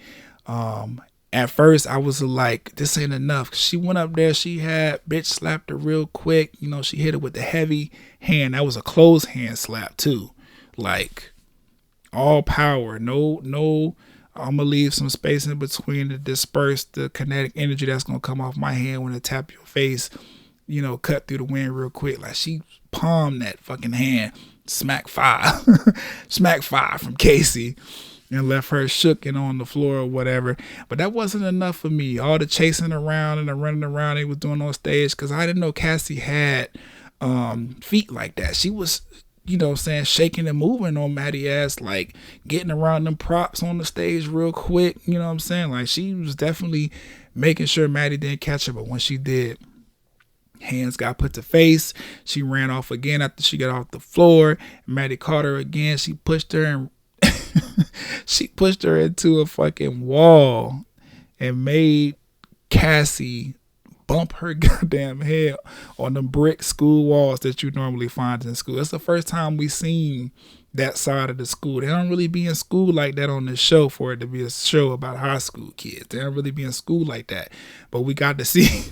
At first, I was like, this ain't enough. She went up there. She had bitch slapped her real quick. You know, she hit her with the heavy hand. That was a closed hand slap, too. Like, all power. No, I'm going to leave some space in between to disperse the kinetic energy that's going to come off my hand when it tap your face. You know, cut through the wind real quick. Like, she palmed that fucking hand. Smack 5 from Casey, and left her shook and on the floor or whatever. But that wasn't enough for me. All the chasing around and the running around they was doing on stage, because I didn't know Cassie had feet like that. She was, you know what I'm saying, shaking and moving on Maddie ass, like getting around them props on the stage real quick. You know what I'm saying? Like, she was definitely making sure Maddie didn't catch her, but when she did, hands got put to face. She ran off again after she got off the floor. Maddie caught her again. She pushed her and she pushed her into a fucking wall and made Cassie bump her goddamn head on the brick school walls that you normally find in school. That's the first time we seen that side of the school. They don't really be in school like that on the show for it to be a show about high school kids. They don't really be in school like that. But we got to see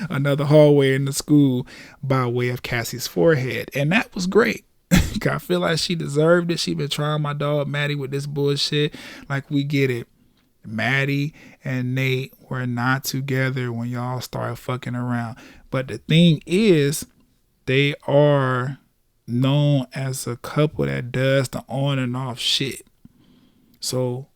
another hallway in the school by way of Cassie's forehead. And that was great. I feel like she deserved it. She been trying my dog Maddie with this bullshit. Like, we get it. Maddie and Nate were not together when y'all started fucking around. But the thing is, they are known as a couple that does the on and off shit. So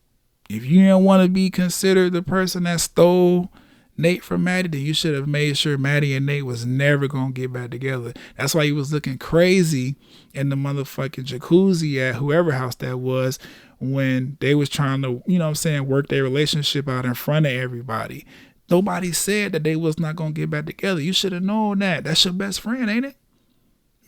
if you didn't want to be considered the person that stole Nate from Maddie, then you should have made sure Maddie and Nate was never gonna get back together. That's why he was looking crazy in the motherfucking jacuzzi at whoever house that was when they was trying to, you know what I'm saying, work their relationship out in front of everybody. Nobody said that they was not gonna get back together. You should have known that. That's your best friend, ain't it?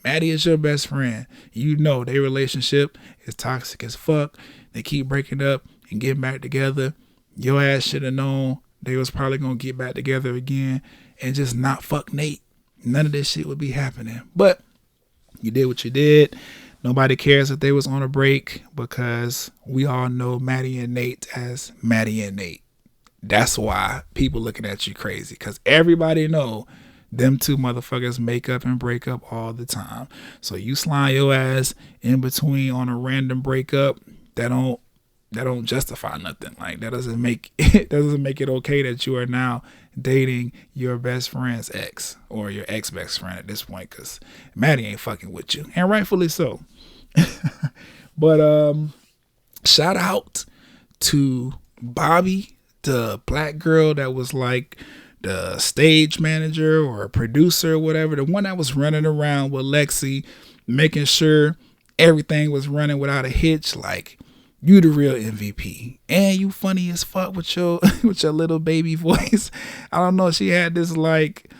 Maddie is your best friend. You know their relationship is toxic as fuck. They keep breaking up and getting back together. Your ass should have known they was probably going to get back together again and just not fuck Nate. None of this shit would be happening. But you did what you did. Nobody cares if they was on a break, because we all know Maddie and Nate as Maddie and Nate. That's why people looking at you crazy, because everybody know them two motherfuckers make up and break up all the time. So you slide your ass in between on a random breakup, that don't justify nothing. Like, that doesn't make it okay that you are now dating your best friend's ex, or your ex best friend at this point, because Maddie ain't fucking with you, and rightfully so. But shout out to Bobby, the black girl that was like the stage manager or producer or whatever, the one that was running around with Lexi, making sure everything was running without a hitch. Like, you the real MVP, and you funny as fuck with your little baby voice. I don't know, she had this like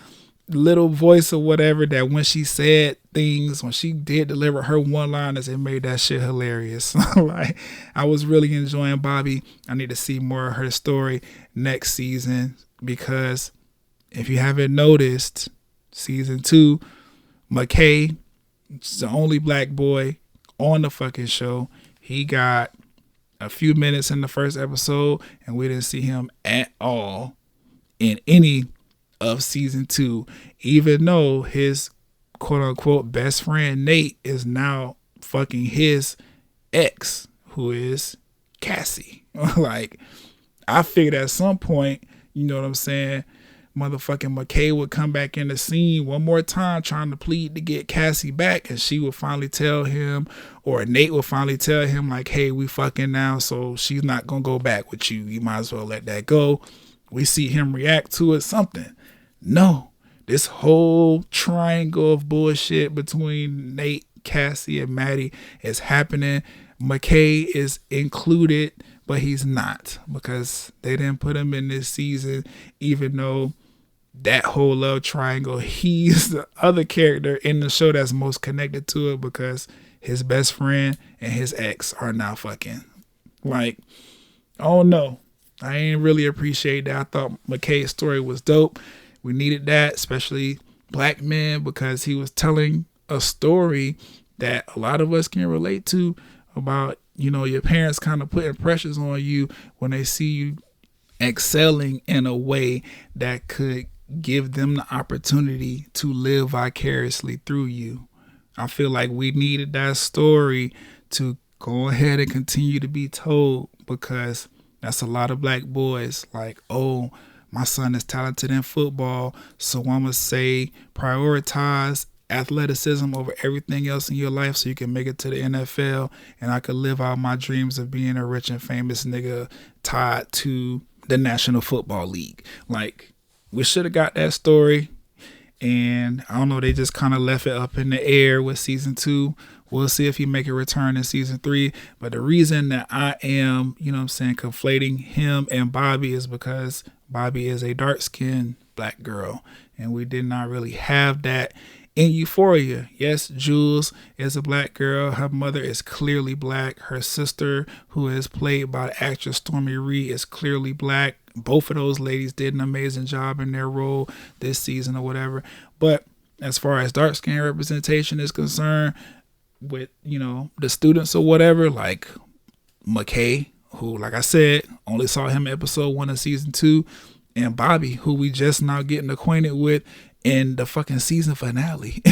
little voice or whatever that when she said things, when she did deliver her one-liners, it made that shit hilarious. Like, I was really enjoying Bobby. I need to see more of her story next season, because if you haven't noticed, season 2, McKay, the only black boy on the fucking show, he got a few minutes in the first episode, and we didn't see him at all in any of season 2, even though his quote unquote best friend Nate is now fucking his ex, who is Cassie. Like, I figured at some point, you know what I'm saying, motherfucking McKay would come back in the scene one more time trying to plead to get Cassie back, and she would finally tell him, or Nate would finally tell him, like, hey, we fucking now, so she's not gonna go back with you. You might as well let that go. We see him react to it, something. No, This whole triangle of bullshit between Nate, Cassie, and Maddie is happening. McKay is included, but he's not, because they didn't put him in this season, even though that whole love triangle, he's the other character in the show that's most connected to it, because his best friend and his ex are now fucking. Like, oh no, I ain't really appreciate that. I thought McKay's story was dope. We needed that, especially black men, because he was telling a story that a lot of us can relate to about, you know, your parents kind of putting pressures on you when they see you excelling in a way that could give them the opportunity to live vicariously through you. I feel like we needed that story to go ahead and continue to be told, because that's a lot of black boys like, oh, my son is talented in football, so I'm going to say prioritize athleticism over everything else in your life so you can make it to the NFL, and I could live out my dreams of being a rich and famous nigga tied to the National Football League. Like, we should have got that story, and I don't know, they just kind of left it up in the air with season 2. We'll see if he make a return in season 3. But the reason that I am, you know what I'm saying, conflating him and Bobby is because Bobby is a dark-skinned black girl, and we did not really have that in Euphoria. Yes, Jules is a black girl. Her mother is clearly black. Her sister, who is played by the actress Stormy Reed, is clearly black. Both of those ladies did an amazing job in their role this season or whatever. But as far as dark skin representation is concerned, with, you know, the students or whatever, like McKay, who, like I said, only saw him episode 1 of season 2, and Bobby, who we just now getting acquainted with in the fucking season finale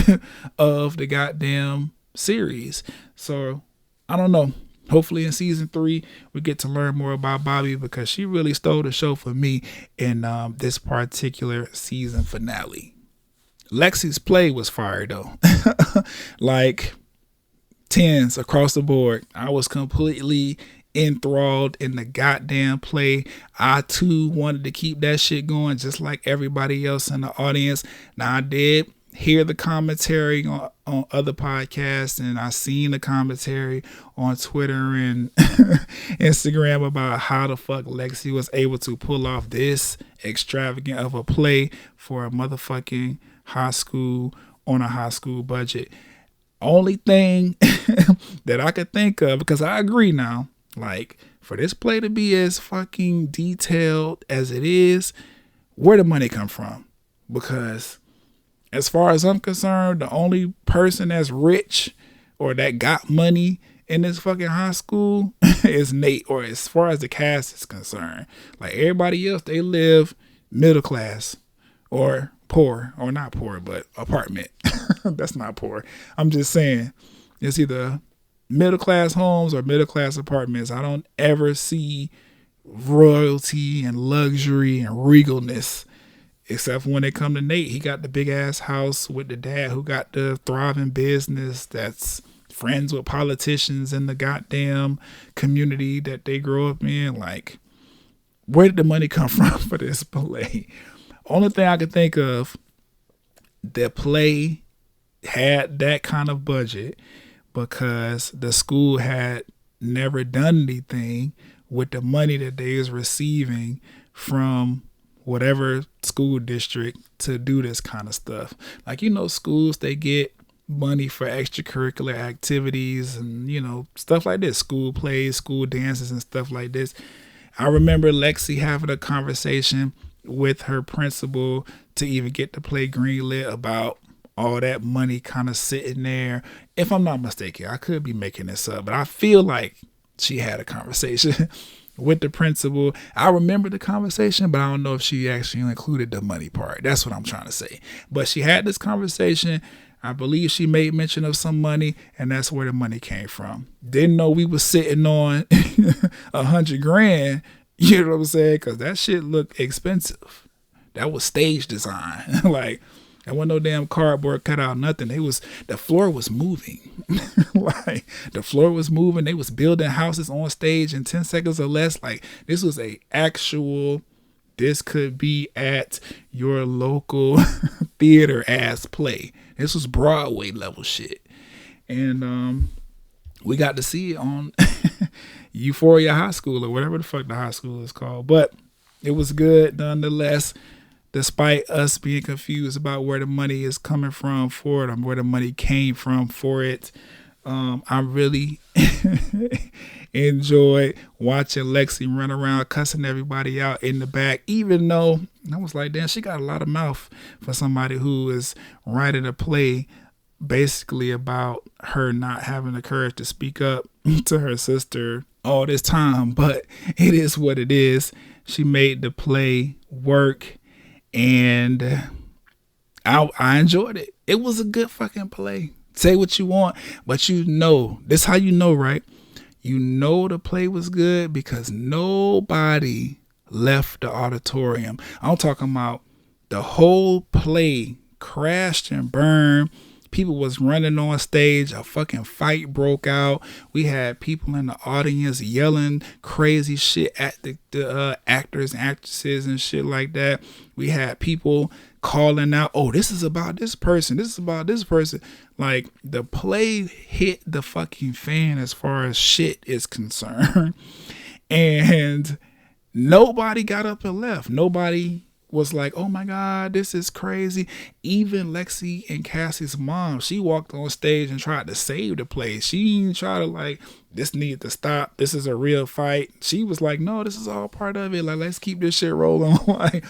of the goddamn series. So I don't know. Hopefully in season 3 we get to learn more about Bobby, because she really stole the show for me in this particular season finale. Lexi's play was fire though. Like 10s across the board. I was completely enthralled in the goddamn play. I too wanted to keep that shit going, just like everybody else in the audience. Now I did hear the commentary on other podcasts, and I seen the commentary on Twitter and Instagram about how the fuck Lexi was able to pull off this extravagant of a play for a motherfucking high school on a high school budget. Only thing that I could think of, because I agree now, like, for this play to be as fucking detailed as it is, where the money come from? Because as far as I'm concerned, the only person that's rich or that got money in this fucking high school is Nate, or as far as the cast is concerned. Like, everybody else, they live middle class or poor, or not poor, but apartment. That's not poor. I'm just saying it's either middle class homes or middle class apartments. I don't ever see royalty and luxury and regalness, except for when they come to Nate. He got the big ass house with the dad who got the thriving business that's friends with politicians in the goddamn community that they grow up in. Like, where did the money come from for this play? Only thing I could think of, the play had that kind of budget because the school had never done anything with the money that they was receiving from whatever school district to do this kind of stuff. Like, you know, schools, they get money for extracurricular activities and, you know, stuff like this, school plays, school dances and stuff like this. I remember Lexi having a conversation with her principal to even get the play greenlit about all that money kind of sitting there. If I'm not mistaken, I could be making this up, but I feel like she had a conversation with the principal. I remember the conversation, but I don't know if she actually included the money part. That's what I'm trying to say. But she had this conversation. I believe she made mention of some money, and that's where the money came from. Didn't know we was sitting on $100,000. You know what I'm saying? Because that shit looked expensive. That was stage design. Like, there wasn't no damn cardboard cutout, nothing. The floor was moving. Like, the floor was moving. They was building houses on stage in 10 seconds or less. Like, this was a actual this could be at your local theater ass play. This was Broadway level shit. And we got to see it on Euphoria High School or whatever the fuck the high school is called. But it was good nonetheless, despite us being confused about where the money is coming from for it or where the money came from for it. I really enjoyed watching Lexi run around cussing everybody out in the back, even though I was like, damn, she got a lot of mouth for somebody who is writing a play basically about her not having the courage to speak up to her sister all this time. But it is what it is. She made the play work, and I enjoyed it. It was a good fucking play. Say what you want, but you know, this how you know, right? You know the play was good because nobody left the auditorium. I'm talking about the whole play crashed and burned. People was running on stage. A fucking fight broke out. We had people in the audience yelling crazy shit at the actors and actresses and shit like that. We had people calling out, oh, this is about this person. This is about this person. Like, the play hit the fucking fan as far as shit is concerned. And nobody got up and left. Nobody was like, oh my God, this is crazy. Even Lexi and Cassie's mom, she walked on stage and tried to save the play. She didn't try to like, this need to stop. This is a real fight. She was like, no, this is all part of it. Like, let's keep this shit rolling. Like,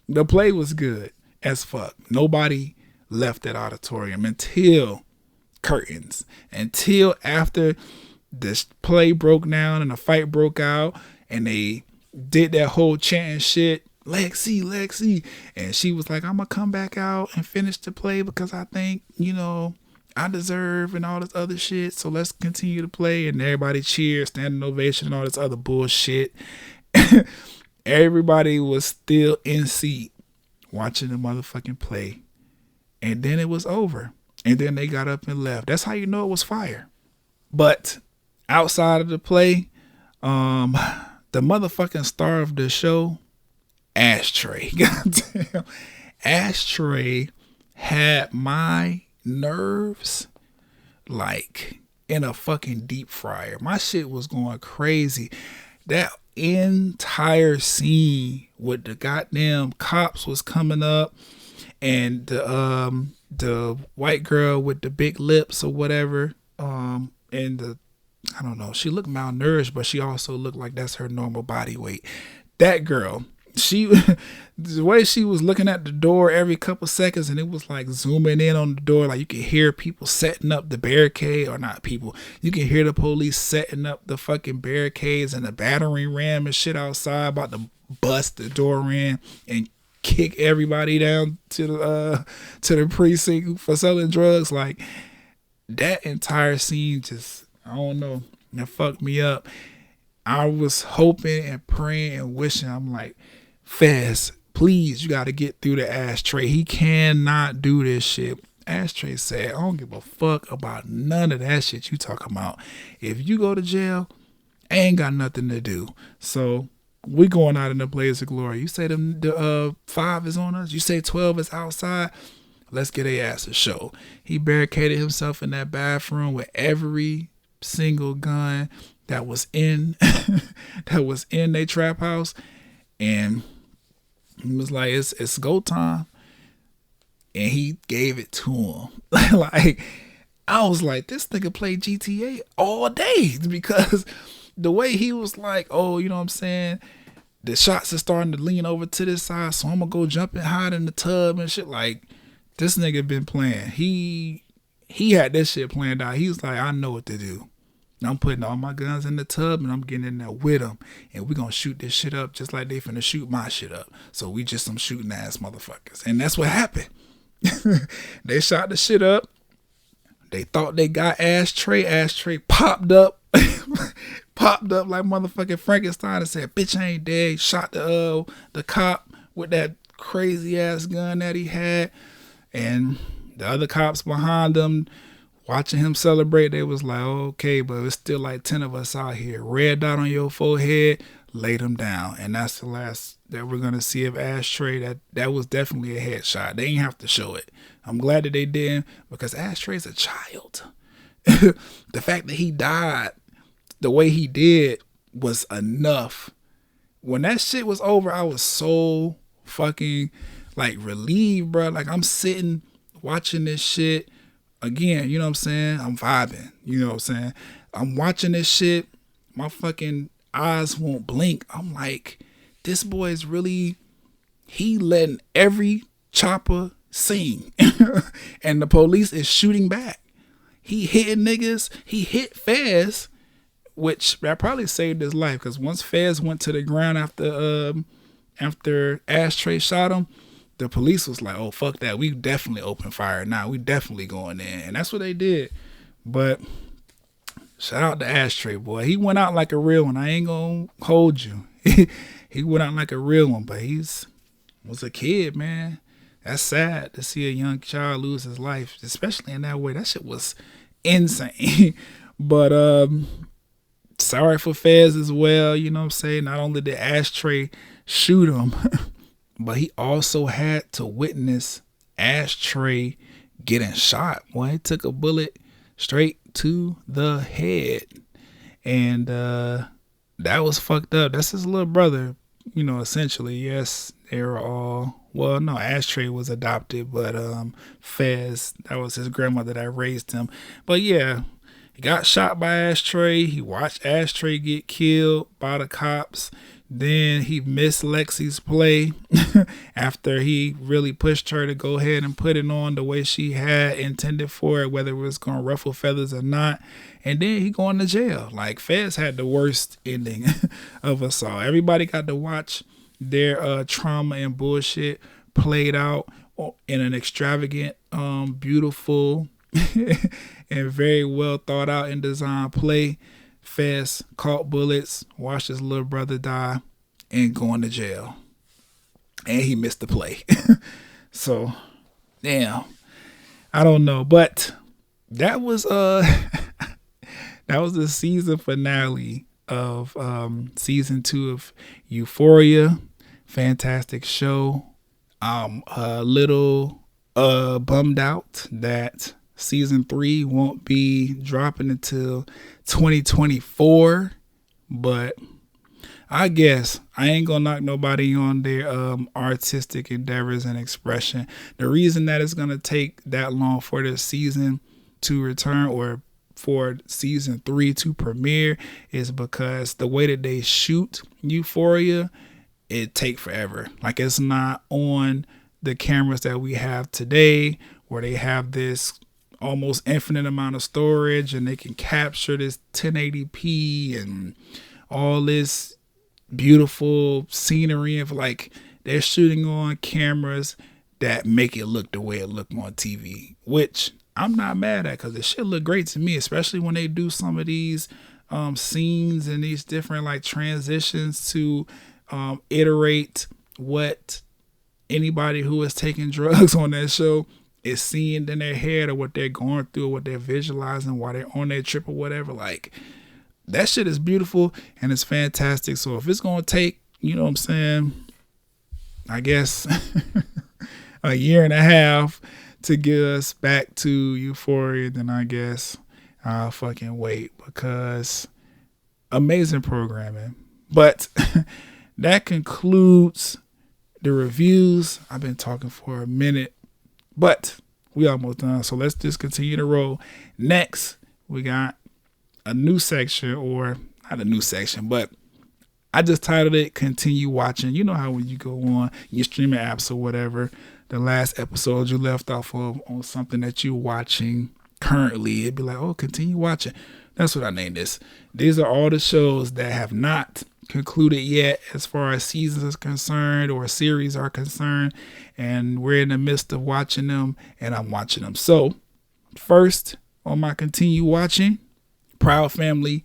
the play was good as fuck. Nobody left that auditorium until curtains, until after this play broke down and the fight broke out and they did that whole chanting shit, Lexi, Lexi. And she was like, I'm going to come back out and finish the play because I think, you know, I deserve and all this other shit. So let's continue to play. And everybody cheered, standing ovation and all this other bullshit. Everybody was still in seat watching the motherfucking play. And then it was over. And then they got up and left. That's how you know it was fire. But outside of the play, the motherfucking star of the show, Ashtray. Goddamn. Ashtray had my nerves like in a fucking deep fryer. My shit was going crazy. That entire scene with the goddamn cops was coming up and the white girl with the big lips or whatever, and I don't know, she looked malnourished, but she also looked like that's her normal body weight. That girl, the way she was looking at the door every couple seconds, and it was like zooming in on the door, like you could hear people setting up the barricade, or not people, you can hear the police setting up the fucking barricades and the battering ram and shit outside, about to bust the door in and kick everybody down to the precinct for selling drugs. Like, that entire scene just, I don't know, that fucked me up. I was hoping and praying and wishing, I'm like, Fez, please, you got to get through the Ashtray. He cannot do this shit. Ashtray said, I don't give a fuck about none of that shit you talking about. If you go to jail, I ain't got nothing to do. So we going out in the blaze of glory. You say the 5 is on us. You say 12 is outside. Let's get a ass a show. He barricaded himself in that bathroom with every single gun that was in their trap house, and he was like, it's go time, and he gave it to him. Like, I was like, this nigga played GTA all day, because the way he was like, oh, you know what I'm saying, the shots are starting to lean over to this side, so I'm gonna go jump and hide in the tub and shit. Like, this nigga been playing. He had this shit planned out. He was like, I know what to do. I'm putting all my guns in the tub and I'm getting in there with them, and we gonna shoot this shit up just like they finna shoot my shit up. So we just some shooting ass motherfuckers. And that's what happened. They shot the shit up. They thought they got Ashtray. Ashtray popped up. Popped up like motherfucking Frankenstein and said, bitch, I ain't dead. Shot the cop with that crazy ass gun that he had. And the other cops behind him, watching him celebrate, they was like, okay, but it's still like 10 of us out here. Red dot on your forehead, lay them down. And that's the last that we're gonna see of Ashtray, that was definitely a headshot. They didn't have to show it. I'm glad that they didn't, because Ashtray's a child. The fact that he died the way he did was enough. When that shit was over, I was so fucking like relieved, bro. Like, I'm sitting watching this shit again, you know what I'm saying? I'm vibing, you know what I'm saying? I'm watching this shit, my fucking eyes won't blink. I'm like, this boy is really, he letting every chopper sing. And the police is shooting back. He hitting niggas. He hit Fez, which that probably saved his life, because once Fez went to the ground after Ashtray shot him, the police was like, oh, fuck that. We definitely open fire now. We definitely going in. And that's what they did. But shout out to Ashtray, boy. He went out like a real one. I ain't going to hold you. He went out like a real one, but was a kid, man. That's sad to see a young child lose his life, especially in that way. That shit was insane. But sorry for Fez as well, you know what I'm saying? Not only did Ashtray shoot him, but he also had to witness Ashtray getting shot. Well, he took a bullet straight to the head. And that was fucked up. That's his little brother, you know, essentially. Yes, they were all, well, no, Ashtray was adopted, but Fez, that was his grandmother that raised him. But yeah, he got shot by Ashtray. He watched Ashtray get killed by the cops. Then he missed Lexi's play after he really pushed her to go ahead and put it on the way she had intended for it, whether it was going to ruffle feathers or not. And then he going to jail. Like, Fez had the worst ending of us all. Everybody got to watch their trauma and bullshit played out in an extravagant, beautiful, and very well thought out and designed play. Fez caught bullets, watched his little brother die, and going to jail. And he missed the play. So, damn. I don't know. But that was that was the season finale of season 2 of Euphoria. Fantastic show. I'm a little bummed out that season 3 won't be dropping until 2024, but I guess I ain't gonna knock nobody on their artistic endeavors and expression. The reason that it's gonna take that long for this season to return, or for season 3 to premiere, is because the way that they shoot Euphoria, it take forever. Like, it's not on the cameras that we have today, where they have this almost infinite amount of storage and they can capture this 1080p and all this beautiful scenery of, like, they're shooting on cameras that make it look the way it looked on TV, which I'm not mad at, because the shit look great to me, especially when they do some of these scenes and these different, like, transitions to iterate what anybody who is taking drugs on that show is seeing in their head, or what they're going through, or what they're visualizing while they're on their trip or whatever. Like, that shit is beautiful and it's fantastic. So if it's going to take, you know what I'm saying, I guess a year and a half to get us back to Euphoria, then I guess I'll fucking wait, because amazing programming. But that concludes the reviews. I've been talking for a minute, but we almost done. So let's just continue to roll. Next, we got a new section, or not a new section, but I just titled it Continue Watching. You know how when you go on your streaming apps or whatever, the last episode you left off of on something that you're watching currently, it'd be like, oh, continue watching. That's what I named this. These are all the shows that have not concluded yet as far as seasons is concerned, or series are concerned, and we're in the midst of watching them, and I'm watching them. So first on my Continue Watching, Proud Family,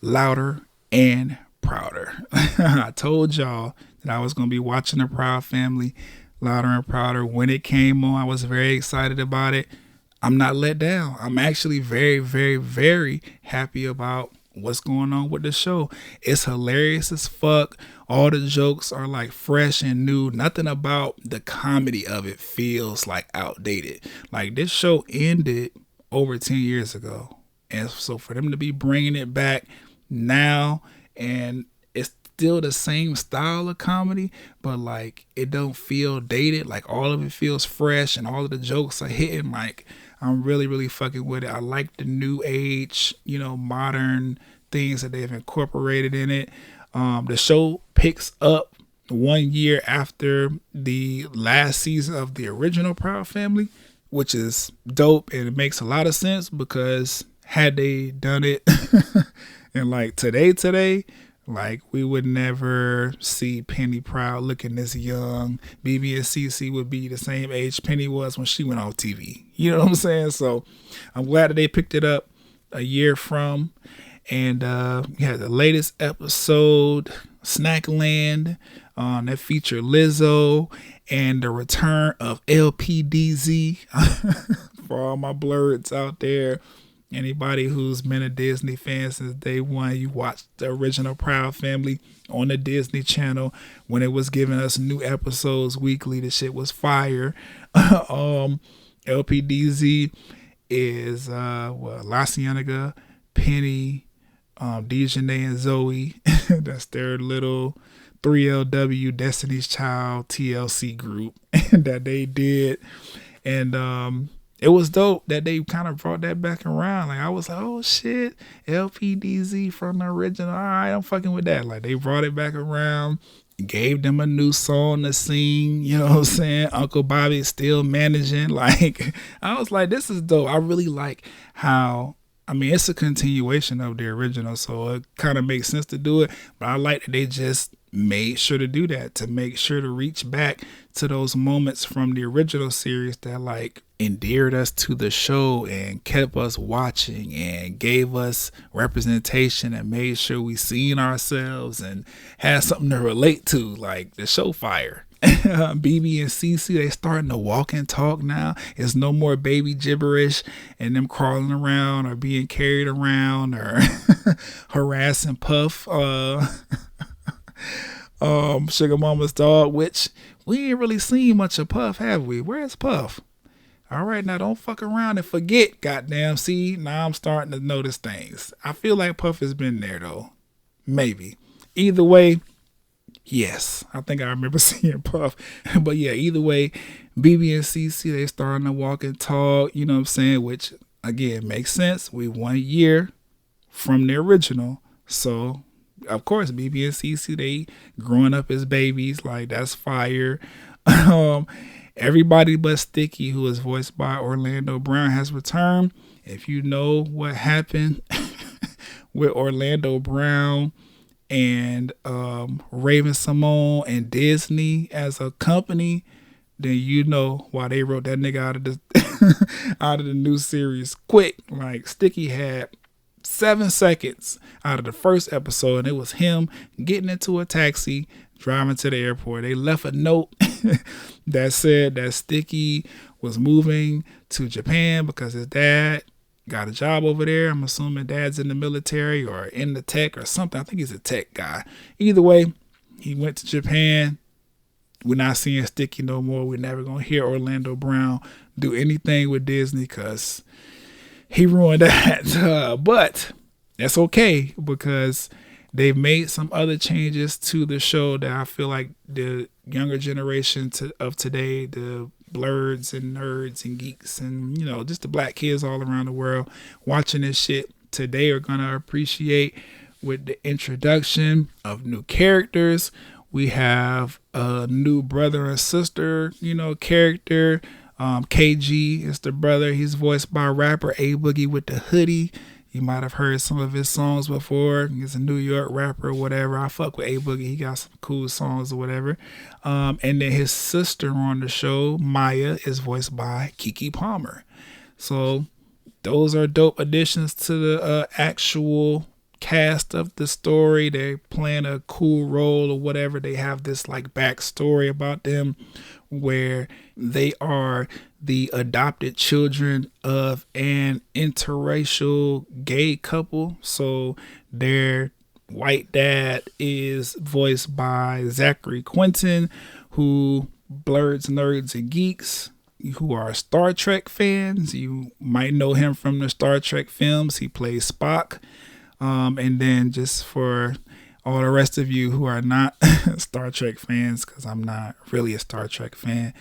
Louder and Prouder. I told y'all that I was going to be watching the Proud Family, Louder and Prouder. When it came on, I was very excited about it. I'm not let down. I'm actually very, very, very happy about what's going on with the show. It's hilarious as fuck. All the jokes are like fresh and new. Nothing about the comedy of it feels like outdated. Like this show ended over 10 years ago. And so for them to be bringing it back now, and it's still the same style of comedy, but like it don't feel dated. Like all of it feels fresh and all of the jokes are hitting. Like I'm really, really fucking with it. I like the new age, modern things that they've incorporated in it. The show picks up 1 year after the last season of the original Proud Family, which is dope, and it makes a lot of sense because had they done it and like today, like we would never see Penny Proud looking this young. BB and CC would be the same age Penny was when she went on TV. You know what I'm saying? So I'm glad that they picked it up a year from. And we had the latest episode, Snackland, that featured Lizzo, and the return of LPDZ. For all my blurs out there, anybody who's been a Disney fan since day one, you watched the original Proud Family on the Disney Channel when it was giving us new episodes weekly. The shit was fire. LPDZ is La Cienega, Penny, Dejanay and Zoe. That's their little 3LW Destiny's Child TLC group that they did. And it was dope that they kind of brought that back around. Like I was like, oh shit, LPDZ from the original. All right, I'm fucking with that. Like they brought it back around, gave them a new song to sing. You know what I'm saying? Uncle Bobby's still managing. Like I was like, this is dope. I really like how, it's a continuation of the original, so it kind of makes sense to do it. But I like that they just made sure to do that, to make sure to reach back to those moments from the original series that like endeared us to the show and kept us watching and gave us representation and made sure we seen ourselves and had something to relate to. Like the show fire. BB and CC, they starting to walk and talk now. It's no more baby gibberish and them crawling around or being carried around or harassing Puff, Sugar Mama's dog, which we ain't really seen much of Puff, have we? Where's Puff? All right, now don't fuck around and forget, goddamn. See, now I'm starting to notice things. I feel like Puff has been there though. Maybe. Either way, yes, I think I remember seeing Puff. But yeah, either way, BB and CC, they starting to walk and talk, you know what I'm saying? Which, again, makes sense. We 1 year from the original. So, of course, BB and CC, they growing up as babies. Like, that's fire. Everybody but Sticky, who is voiced by Orlando Brown, has returned. If you know what happened with Orlando Brown and Raven Simone and Disney as a company, then you know why they wrote that nigga out of the out of the new series quick. Like Sticky had 7 seconds out of the first episode, and it was him getting into a taxi, driving to the airport. They left a note that said that Sticky was moving to Japan because his dad got a job over there. I'm assuming dad's in the military or in the tech or something. I think he's a tech guy. Either way, he went to Japan. We're not seeing Sticky no more. We're never going to hear Orlando Brown do anything with Disney because he ruined that. But that's okay because they've made some other changes to the show that I feel like the younger generation of today, the blurs and nerds and geeks and, you know, just the black kids all around the world watching this shit today are going to appreciate with the introduction of new characters. We have a new brother and sister, you know, character. KG is the brother. He's voiced by rapper A Boogie with the hoodie. You might have heard some of his songs before. He's a New York rapper or whatever. I fuck with A Boogie. He got some cool songs or whatever. And then his sister on the show, Maya, is voiced by Keke Palmer. So those are dope additions to the actual cast of the story. They're playing a cool role or whatever. They have this like backstory about them where they are the adopted children of an interracial gay couple. So their white dad is voiced by Zachary Quinton, who blurs nerds and geeks who are Star Trek fans. You might know him from the Star Trek films. He plays Spock. And then just for all the rest of you who are not Star Trek fans, because I'm not really a Star Trek fan,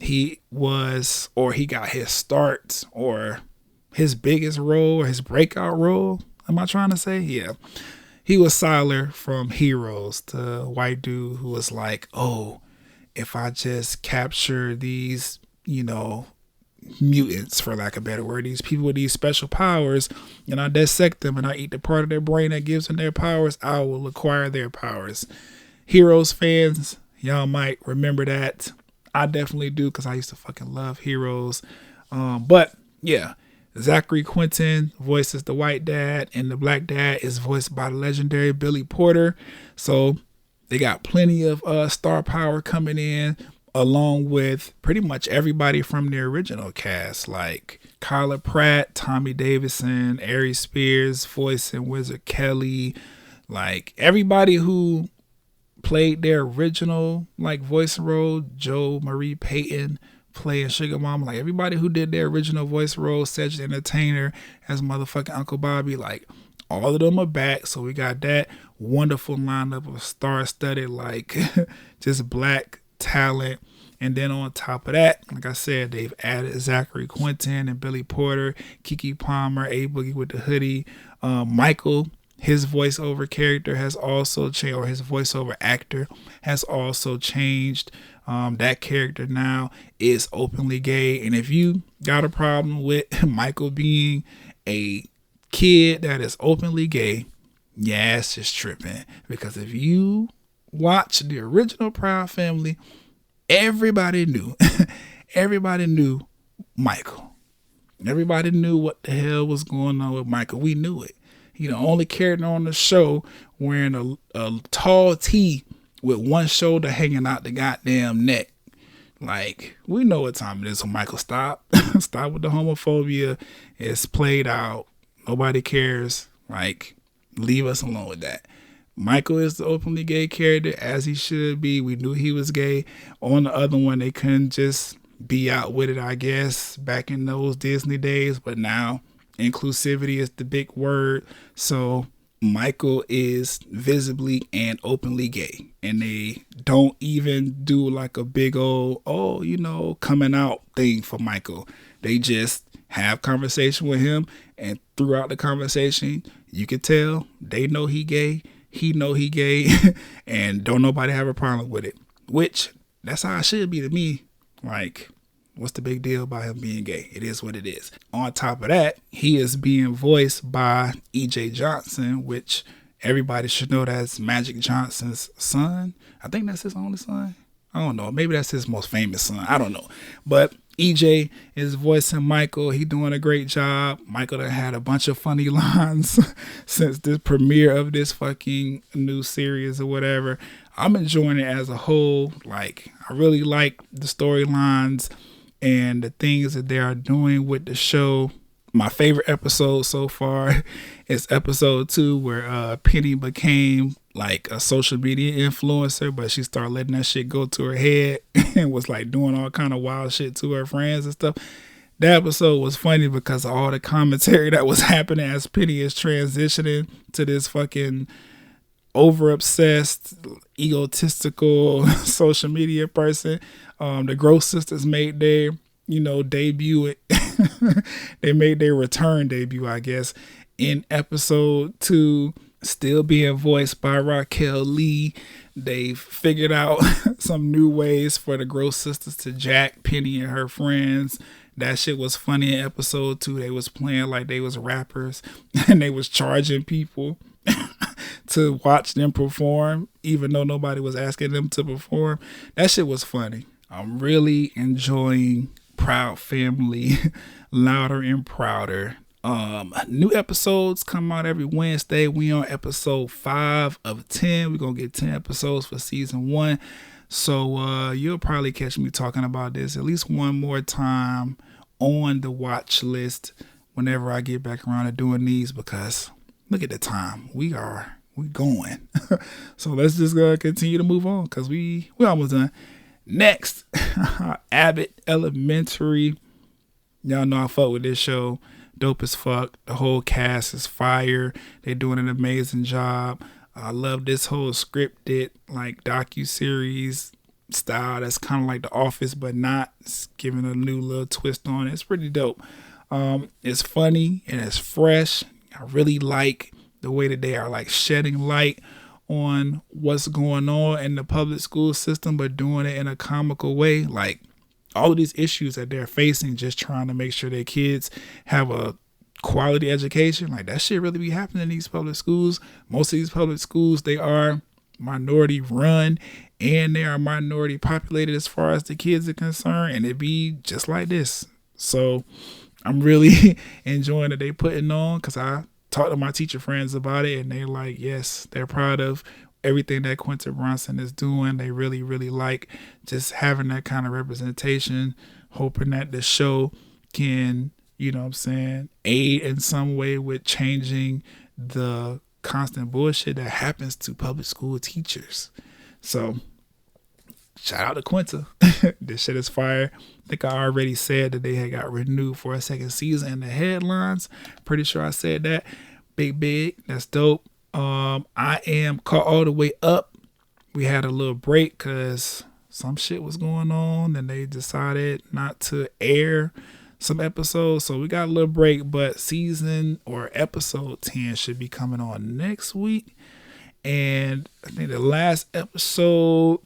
he got his start, or his biggest role, or his breakout role. Am I trying to say? Yeah. He was Siler from Heroes, the white dude who was like, oh, if I just capture these, mutants, for lack of a better word, these people with these special powers, and I dissect them and I eat the part of their brain that gives them their powers, I will acquire their powers. Heroes fans, y'all might remember that. I definitely do, because I used to fucking love Heroes. But yeah, Zachary Quinton voices the white dad, and the black dad is voiced by the legendary Billy Porter. So they got plenty of star power coming in, along with pretty much everybody from the original cast, like Kyla Pratt, Tommy Davidson, Ari Spears voicing Wizard Kelly, like everybody who played their original voice role. Joe Marie Payton playing Sugar Mama, like everybody who did their original voice role. Cedric Entertainer as motherfucking Uncle Bobby, like all of them are back. So we got that wonderful lineup of star-studded, just black talent. And then on top of that, like I said, they've added Zachary Quinton and Billy Porter, Keke Palmer, A Boogie with the Hoodie, Michael. His voiceover character has also changed, or his voiceover actor has also changed. That character now is openly gay. And if you got a problem with Michael being a kid that is openly gay, yeah, it's just tripping. Because if you watch the original Proud Family, everybody knew Michael. Everybody knew what the hell was going on with Michael. We knew it. He the only character on the show wearing a tall tee with one shoulder hanging out the goddamn neck. Like, we know what time it is. So Michael, stop. Stop with the homophobia. It's played out. Nobody cares. Leave us alone with that. Michael is the openly gay character, as he should be. We knew he was gay. On the other one, they couldn't just be out with it, I guess, back in those Disney days. But now, inclusivity is the big word. So Michael is visibly and openly gay. And they don't even do a big old, coming out thing for Michael. They just have conversation with him. And throughout the conversation, you can tell they know he gay. He know he gay. And don't nobody have a problem with it. Which, that's how it should be to me. What's the big deal about him being gay? It is what it is. On top of that, he is being voiced by E.J. Johnson, which everybody should know that's Magic Johnson's son. I think that's his only son. I don't know. Maybe that's his most famous son. I don't know. But EJ is voicing Michael. He doing a great job. Michael done had a bunch of funny lines since the premiere of this fucking new series or whatever. I'm enjoying it as a whole. I really like the storylines and the things that they are doing with the show. My favorite episode so far is episode 2, where Penny became a social media influencer, but she started letting that shit go to her head and was doing all kind of wild shit to her friends and stuff. That episode was funny because of all the commentary that was happening as Penny is transitioning to this fucking over obsessed, egotistical social media person. The Gross Sisters made their debut. They made their return debut, I guess, in episode 2, still being voiced by Raquel Lee. They've figured out some new ways for the Gross Sisters to jack Penny and her friends. That shit was funny in episode 2. They was playing like they was rappers and they was charging people to watch them perform, even though nobody was asking them to perform. That shit was funny. I'm really enjoying Proud Family, Louder and Prouder. New episodes come out every Wednesday. We on episode 5 of 10. We're gonna get 10 episodes for season 1. So you'll probably catch me talking about this at least one more time on the watch list whenever I get back around to doing these, because look at the time. We going. So let's just continue to move on, because we almost done. Next, Abbott Elementary. Y'all know I fuck with this show. Dope as fuck. The whole cast is fire. They're doing an amazing job. I love this whole scripted, like, docu-series style that's kind of like The Office, but not. It's giving a new little twist on it. It's pretty dope. It's funny and it's fresh. I really like the way that they are, like, shedding light on what's going on in the public school system, but doing it in a comical way. Like, all of these issues that they're facing, just trying to make sure their kids have a quality education. Like, that shit really be happening in these public schools. Most of these public schools, they are minority run and they are minority populated as far as the kids are concerned, and it be just like this. So I'm really enjoying that they putting on, because I talked to my teacher friends about it, and they're like, yes, they're proud of everything that Quinta Brunson is doing. They really, really like just having that kind of representation, hoping that the show can, you know what I'm saying, aid in some way with changing the constant bullshit that happens to public school teachers. So shout out to Quinta. This shit is fire. I think I already said that they had got renewed for a second season in the headlines. Pretty sure I said that. Big. That's dope. I am caught all the way up. We had a little break because some shit was going on and they decided not to air some episodes. So we got a little break, but season or episode 10 should be coming on next week. And I think the last episode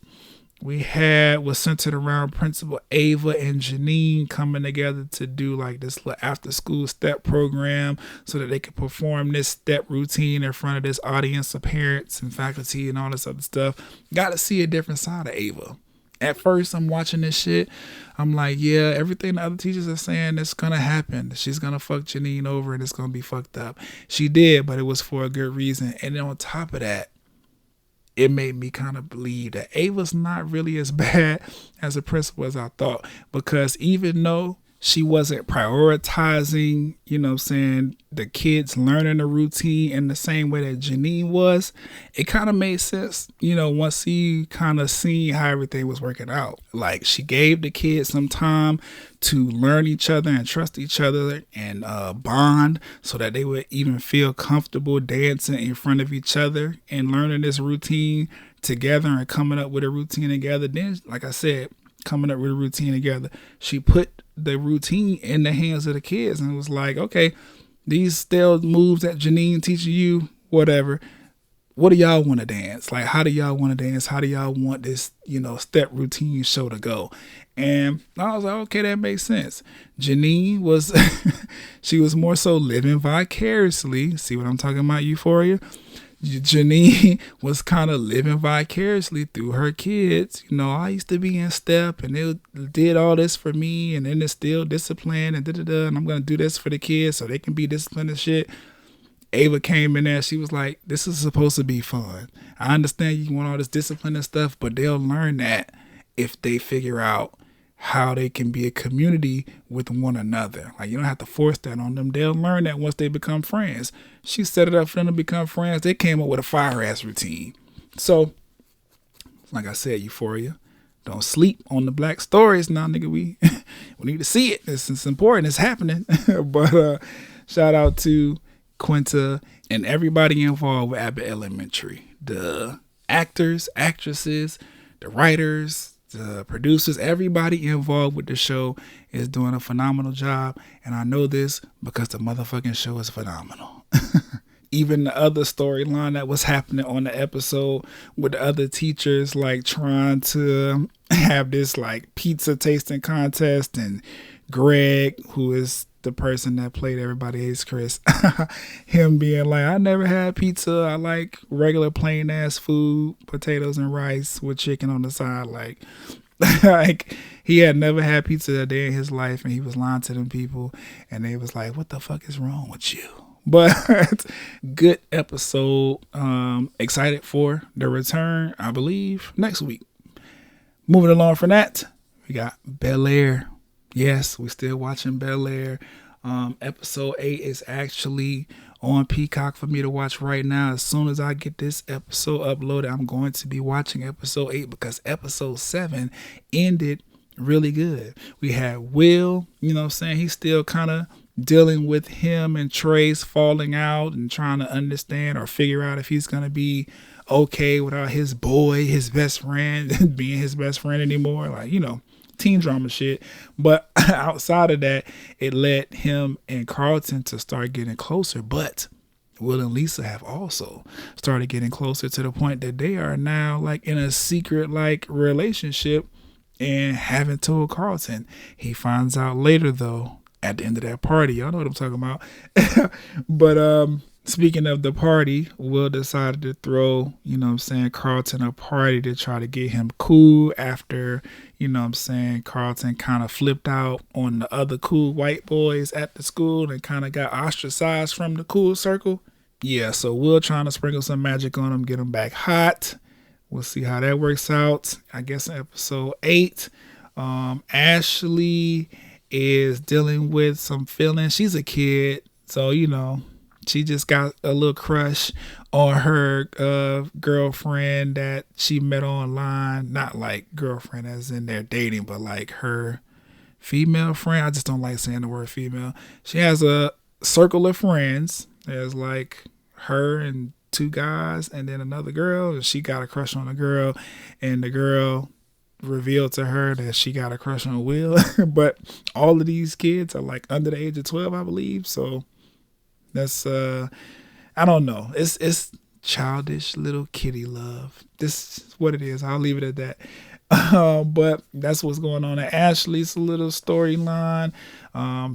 we had was centered around Principal Ava and Janine coming together to do like this little after school step program so that they could perform this step routine in front of this audience of parents and faculty and all this other stuff. Got to see a different side of Ava. At first, I'm watching this shit. I'm like, yeah, everything the other teachers are saying that's going to happen. She's going to fuck Janine over and it's going to be fucked up. She did, but it was for a good reason. And then on top of that, it made me kind of believe that Ava's not really as bad as a principal as I thought, because even though she wasn't prioritizing, you know what I'm saying, the kids learning the routine in the same way that Janine was, it kind of made sense, you know, once she kind of seen how everything was working out. Like, she gave the kids some time to learn each other and trust each other and bond so that they would even feel comfortable dancing in front of each other and learning this routine together and coming up with a routine together. Then, like I said, coming up with a routine together, she put the routine in the hands of the kids and was like, okay, these stale moves that Janine teaching you, whatever, what do y'all want to dance? Like, how do y'all want to dance? How do y'all want this, you know, step routine show to go? And I was like, okay, that makes sense. Janine was, she was more so living vicariously. See what I'm talking about, Euphoria? Janine was kind of living vicariously through her kids. You know, I used to be in step and they did all this for me and then instilled discipline and and I'm going to do this for the kids so they can be disciplined and shit. Ava came in there. She was like, this is supposed to be fun. I understand you want all this discipline and stuff, but they'll learn that if they figure out how they can be a community with one another. Like, you don't have to force that on them. They'll learn that once they become friends. She set it up for them to become friends. They came up with a fire ass routine. So, like I said, Euphoria, don't sleep on the black stories now, nigga. We need to see it. It's important. It's happening. But shout out to Quinta and everybody involved with Abbott Elementary. The actors, actresses, the writers, the producers, everybody involved with the show is doing a phenomenal job. And I know this because the motherfucking show is phenomenal. Even the other storyline that was happening on the episode with the other teachers, like trying to have this like pizza tasting contest, and Greg, who is the person that played Everybody Hates Chris, him being like, I never had pizza. I like regular plain ass food, potatoes and rice with chicken on the side. Like he had never had pizza a day in his life, and he was lying to them people, and they was like, what the fuck is wrong with you? But good episode. Excited for the return, I believe, next week. Moving along from that, we got Bel-Air. Yes, we're still watching Bel-Air. Episode 8 is actually on Peacock for me to watch right now. As soon as I get this episode uploaded, I'm going to be watching episode 8 because episode 7 ended really good. We had Will, he's still kind of dealing with him and Trace falling out and trying to understand or figure out if he's going to be okay without his boy, his best friend, being his best friend anymore. Like, teen drama shit. But outside of that, it led him and Carlton to start getting closer. But Will and Lisa have also started getting closer to the point that they are now like in a secret like relationship and haven't told Carlton. He finds out later though at the end of that party. Y'all know what I'm talking about. But speaking of the party, Will decided to throw, Carlton a party to try to get him cool after, Carlton kind of flipped out on the other cool white boys at the school and kind of got ostracized from the cool circle. Yeah, so Will trying to sprinkle some magic on him, get him back hot. We'll see how that works out. I guess in episode 8, Ashley is dealing with some feelings. She's a kid, so she just got a little crush on her girlfriend that she met online. Not like girlfriend as in they're dating, but like her female friend. I just don't like saying the word female. She has a circle of friends. There's like her and 2 guys and then another girl. And she got a crush on a girl, and the girl revealed to her that she got a crush on Will. But all of these kids are like under the age of 12, I believe. So that's I don't know. It's childish little kitty love. This is what it is. I'll leave it at that. But that's what's going on at Ashley's little storyline.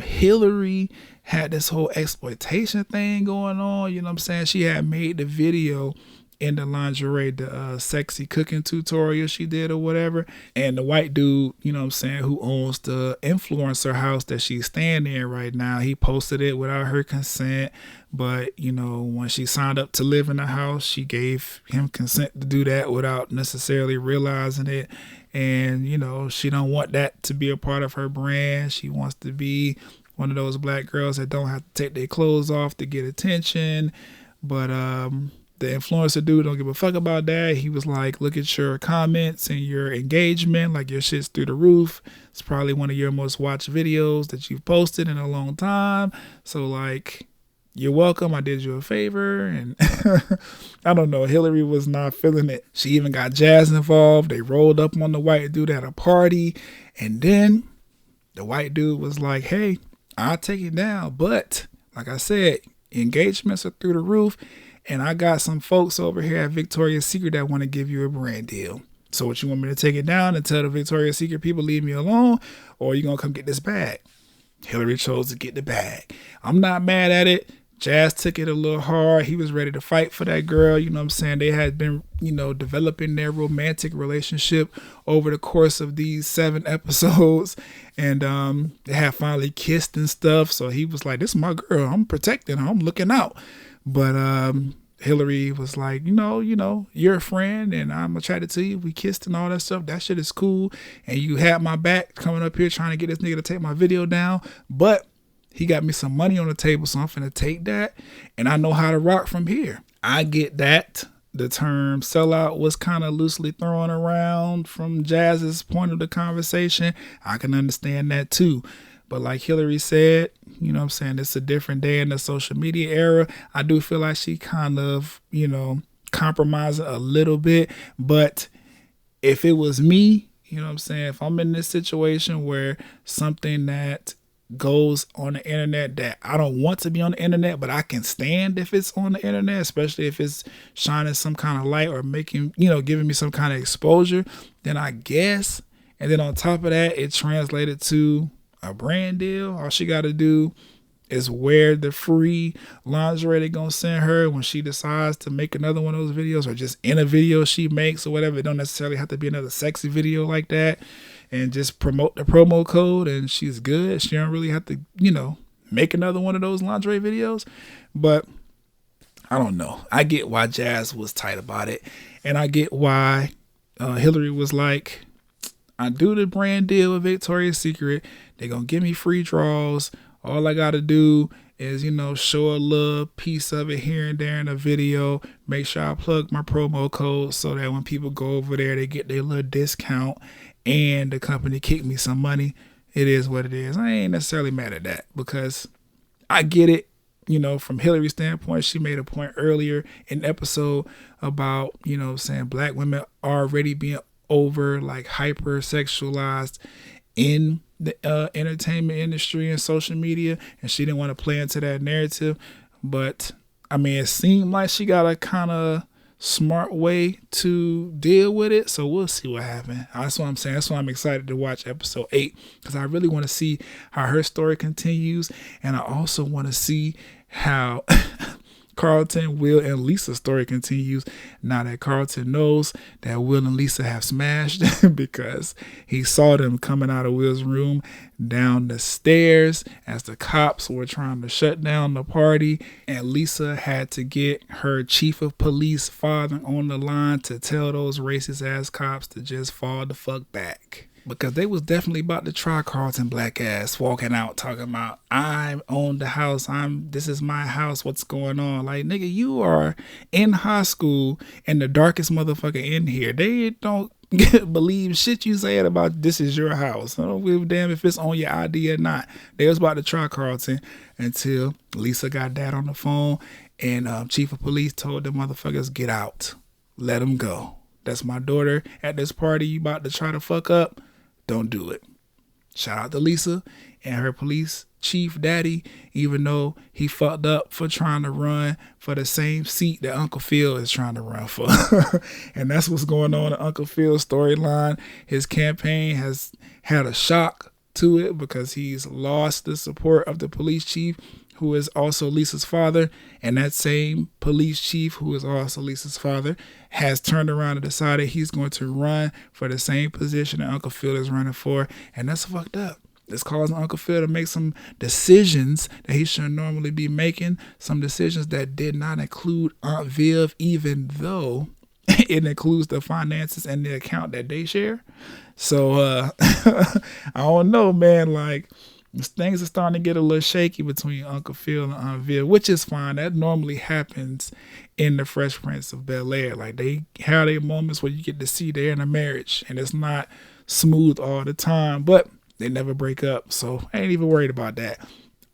Hillary had this whole exploitation thing going on. She had made the video in the lingerie, the sexy cooking tutorial she did or whatever. And the white dude, who owns the influencer house that she's staying in right now, he posted it without her consent. But, when she signed up to live in the house, she gave him consent to do that without necessarily realizing it. And, she don't want that to be a part of her brand. She wants to be one of those black girls that don't have to take their clothes off to get attention. But, the influencer dude don't give a fuck about that. He was like, look at your comments and your engagement. Like, your shit's through the roof. It's probably one of your most watched videos that you've posted in a long time. So, like, you're welcome. I did you a favor. And I don't know. Hillary was not feeling it. She even got Jazz involved. They rolled up on the white dude at a party. And then the white dude was like, hey, I'll take it down. But, like I said, engagements are through the roof. And I got some folks over here at Victoria's Secret that want to give you a brand deal. So what, you want me to take it down and tell the Victoria's Secret people leave me alone? Or are you going to come get this bag? Hillary chose to get the bag. I'm not mad at it. Jazz took it a little hard. He was ready to fight for that girl. They had been, developing their romantic relationship over the course of these 7 episodes. And they had finally kissed and stuff. So he was like, this is my girl. I'm protecting her. I'm looking out. But Hillary was like, you're a friend and I'm attracted to you. We kissed and all that stuff. That shit is cool. And you had my back coming up here trying to get this nigga to take my video down. But he got me some money on the table, so I'm finna take that. And I know how to rock from here. I get that. The term sellout was kind of loosely thrown around from Jazz's point of the conversation. I can understand that too. But like Hillary said, it's a different day in the social media era. I do feel like she kind of, compromising a little bit. But if it was me, if I'm in this situation where something that goes on the internet that I don't want to be on the internet, but I can stand if it's on the internet, especially if it's shining some kind of light or making, giving me some kind of exposure, then I guess. And then on top of that, it translated to a brand deal. All she got to do is wear the free lingerie they're going to send her when she decides to make another one of those videos, or just in a video she makes or whatever. It don't necessarily have to be another sexy video like that, and just promote the promo code and she's good. She don't really have to, make another one of those lingerie videos. But I don't know. I get why Jazz was tight about it. And I get why Hillary was like, I do the brand deal with Victoria's Secret. They're going to give me free draws. All I got to do is, show a little piece of it here and there in a video. Make sure I plug my promo code so that when people go over there, they get their little discount and the company kick me some money. It is what it is. I ain't necessarily mad at that because I get it. From Hillary's standpoint, she made a point earlier in the episode about, saying black women are already being over like hypersexualized in the entertainment industry and social media, and she didn't want to play into that narrative. But I mean, it seemed like she got a kind of smart way to deal with it, so we'll see what happens. That's what I'm saying. That's why I'm excited to watch episode 8, because I really want to see how her story continues, and I also want to see how Carlton, Will, and Lisa's story continues now that Carlton knows that Will and Lisa have smashed because he saw them coming out of Will's room down the stairs as the cops were trying to shut down the party, and Lisa had to get her chief of police father on the line to tell those racist ass cops to just fall the fuck back. Because they was definitely about to try Carlton black ass walking out talking about, I own the house, this is my house, what's going on? Like, nigga, you are in high school and the darkest motherfucker in here. They don't believe shit you saying about this is your house. I don't give a damn if it's on your ID or not. They was about to try Carlton until Lisa got dad on the phone and chief of police told the motherfuckers, get out, let them go. That's my daughter at this party you about to try to fuck up. Don't do it. Shout out to Lisa and her police chief daddy, even though he fucked up for trying to run for the same seat that Uncle Phil is trying to run for. And that's what's going on in Uncle Phil's storyline. His campaign has had a shock to it because he's lost the support of the police chief, who is also Lisa's father, and that same police chief, who is also Lisa's father, has turned around and decided he's going to run for the same position that Uncle Phil is running for, and that's fucked up. It's causing Uncle Phil to make some decisions that he shouldn't normally be making, some decisions that did not include Aunt Viv, even though it includes the finances and the account that they share. So I don't know, man, like, things are starting to get a little shaky between Uncle Phil and Aunt Viv, which is fine. That normally happens in the Fresh Prince of Bel-Air. Like, they have their moments where you get to see they're in a marriage and it's not smooth all the time, but they never break up. So I ain't even worried about that.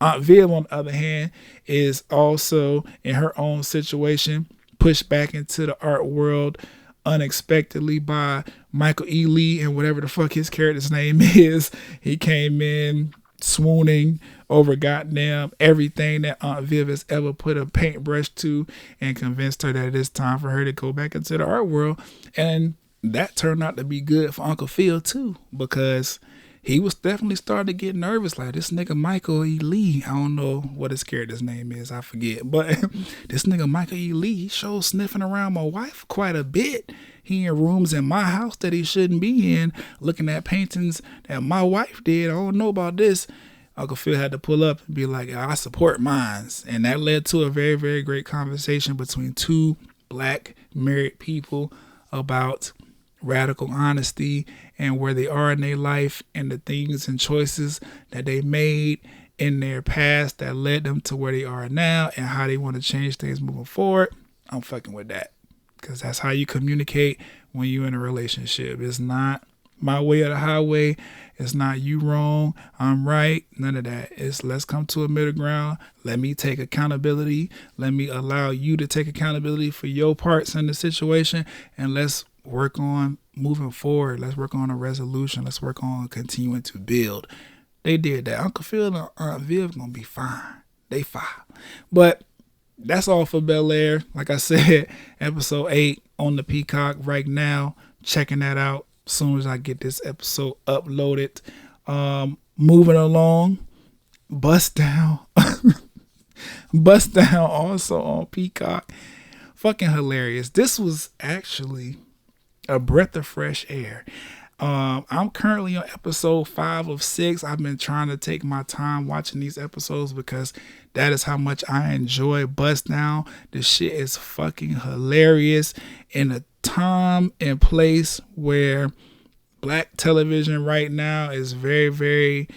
Aunt Viv, on the other hand, is also in her own situation, pushed back into the art world unexpectedly by Michael E. Lee and whatever the fuck his character's name is. He came in swooning over goddamn everything that Aunt Viv has ever put a paintbrush to and convinced her that it's time for her to go back into the art world. And that turned out to be good for Uncle Phil too, because he was definitely starting to get nervous. Like, this nigga Michael E. Lee, I don't know what his character's name is, I forget, but this nigga Michael E. Lee, he shows sniffing around my wife quite a bit. He in rooms in my house that he shouldn't be in, looking at paintings that my wife did. I don't know about this. Uncle Phil had to pull up and be like, I support mines. And that led to a very, very great conversation between two black married people about radical honesty and where they are in their life and the things and choices that they made in their past that led them to where they are now and how they want to change things moving forward. I'm fucking with that, because that's how you communicate when you're in a relationship. It's not my way or the highway. It's not you wrong, I'm right. None of that. It's let's come to a middle ground. Let me take accountability. Let me allow you to take accountability for your parts in the situation, and let's work on moving forward. Let's work on a resolution. Let's work on continuing to build. They did that. Uncle Phil and Aunt Viv gonna be fine. They fine. But that's all for Bel-Air. Like I said, episode 8 on the Peacock right now. Checking that out as soon as I get this episode uploaded. Moving along, Bust Down. Bust Down also on Peacock. Fucking hilarious. This was actually a breath of fresh air. I'm currently on episode 5 of 6. I've been trying to take my time watching these episodes because that is how much I enjoy Bust Down. This shit is fucking hilarious in a time and place where black television right now is very, very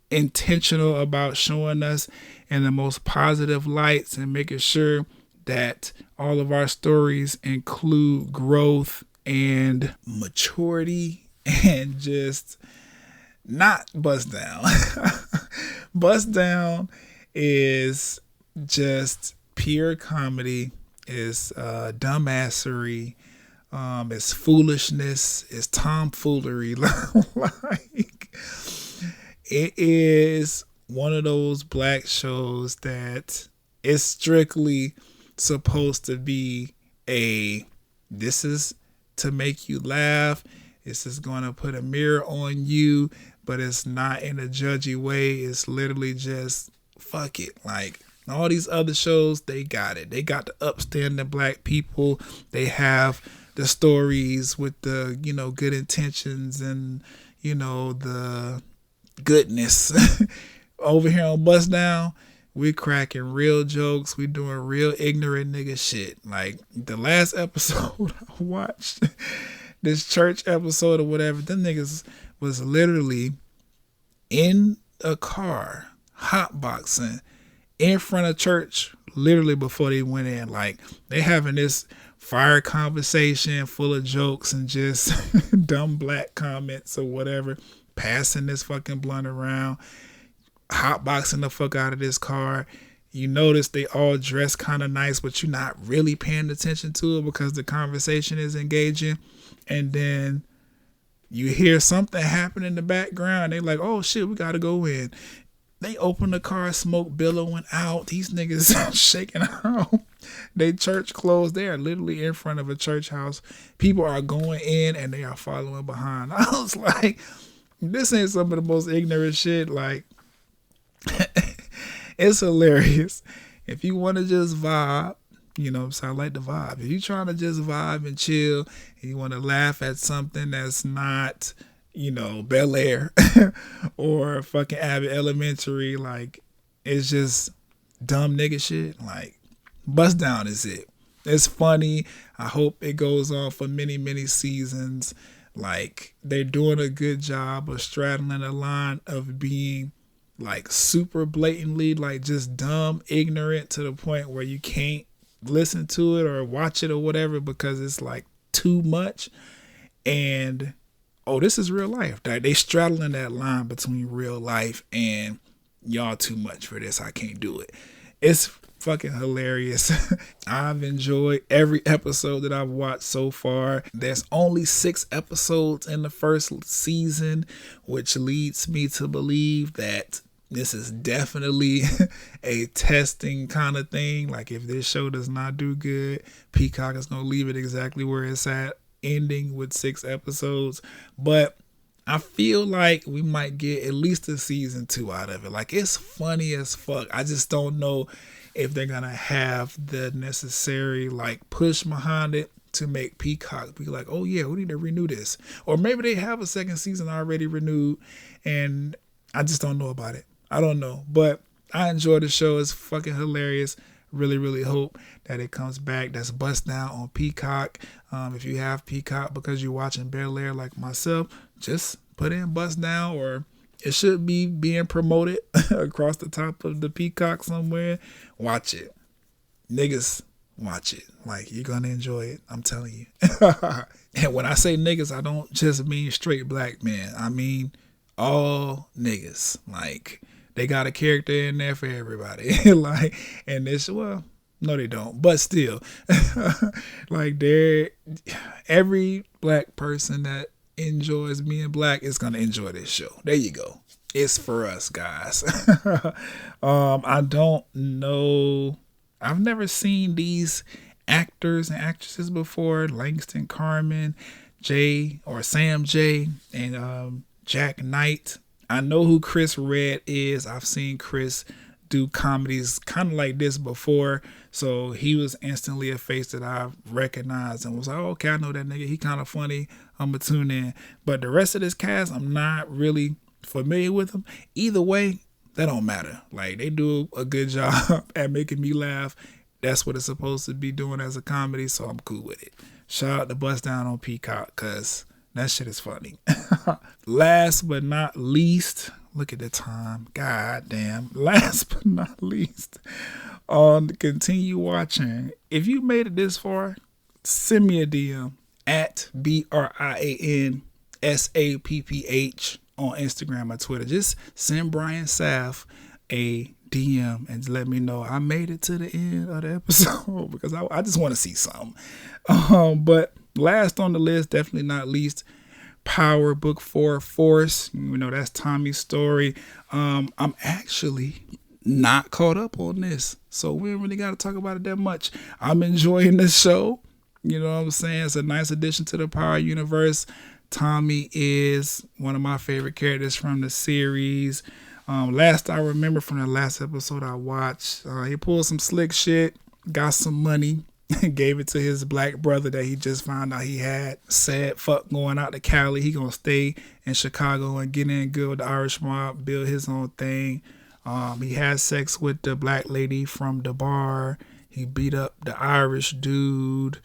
intentional about showing us in the most positive lights and making sure that all of our stories include growth and maturity and just not bust down. Bust down is just pure comedy, is dumbassery, it's foolishness, it's tomfoolery. Like, it is one of those black shows that is strictly supposed to be this is to make you laugh. This is going to put a mirror on you, but it's not in a judgy way. It's literally just fuck it. Like all these other shows, they got it. They got the upstanding black people. They have the stories with the, good intentions and, the goodness. Over here on Bust Down, we cracking real jokes. We doing real ignorant nigga shit. Like the last episode I watched, this church episode or whatever, them niggas was literally in a car hotboxing in front of church literally before they went in. Like they having this fire conversation full of jokes and just dumb black comments or whatever, passing this fucking blunt around, hotboxing the fuck out of this car. You notice they all dress kind of nice, but you're not really paying attention to it because the conversation is engaging. And then you hear something happen in the background. They like, oh shit, we gotta go in. They open the car, smoke billowing out. These niggas shaking out. They church closed. They are literally in front of a church house. People are going in and they are following behind. I was like, this ain't some of the most ignorant shit. Like, it's hilarious. If you want to just vibe, so I like the vibe. If you trying to just vibe and chill and you want to laugh at something that's not, Bel Air or fucking Abbott Elementary, like it's just dumb nigga shit. Like Bust Down is it. It's funny. I hope it goes on for many, many seasons. Like they're doing a good job of straddling the line of being like super blatantly like just dumb, ignorant to the point where you can't listen to it or watch it or whatever because it's like too much. And this is real life. They straddling that line between real life and y'all too much for this. I can't do it. It's fucking hilarious. I've enjoyed every episode that I've watched so far. There's only 6 episodes in the first season, which leads me to believe that this is definitely a testing kind of thing. Like if this show does not do good, Peacock is going to leave it exactly where it's at, ending with 6 episodes. But I feel like we might get at least a season 2 out of it. Like it's funny as fuck. I just don't know if they're going to have the necessary like push behind it to make Peacock be like, oh yeah, we need to renew this. Or maybe they have a second season already renewed and I just don't know about it. I don't know, but I enjoy the show. It's fucking hilarious. Really, really hope that it comes back. That's Bust Down on Peacock. If you have Peacock because you're watching Bel Air like myself, just put in Bust Down, or it should be being promoted across the top of the Peacock somewhere. Watch it. Niggas, watch it. Like, you're going to enjoy it. I'm telling you. And when I say niggas, I don't just mean straight black men. I mean all niggas. Like, they got a character in there for everybody. Like, and this, well, no, they don't. But still, like, every black person that enjoys being black is gonna enjoy this show. There you go. It's for us, guys. I don't know. I've never seen these actors and actresses before. Langston Carmen, Sam J, and Jack Knight. I know who Chris Redd is. I've seen Chris do comedies kind of like this before, so he was instantly a face that I recognized and was like, oh, okay, I know that nigga. He kind of funny. I'm gonna tune in. But the rest of this cast, I'm not really familiar with them. Either way, that don't matter. Like, they do a good job at making me laugh. That's what it's supposed to be doing as a comedy, so I'm cool with it. Shout out to Bust Down on Peacock, because That shit is funny. Last but not least, look at the time. God damn. Last but not least, continue watching. If you made it this far, send me a DM at BrianSapph on Instagram or Twitter. Just send Brian Saff a DM and let me know I made it to the end of the episode because I just want to see something. But last on the list, definitely not least, Power Book 4 Force. You know, that's Tommy's story. I'm actually not caught up on this, so we don't really got to talk about it that much. I'm enjoying the show. You know what I'm saying? It's a nice addition to the Power universe. Tommy is one of my favorite characters from the series. Last I remember from the last episode I watched, he pulled some slick shit, got some money, gave it to his black brother that he just found out he had. Said, fuck going out to Cali. He gonna stay in Chicago and get in good with the Irish mob, build his own thing. He had sex with the black lady from the bar. He beat up the Irish dude.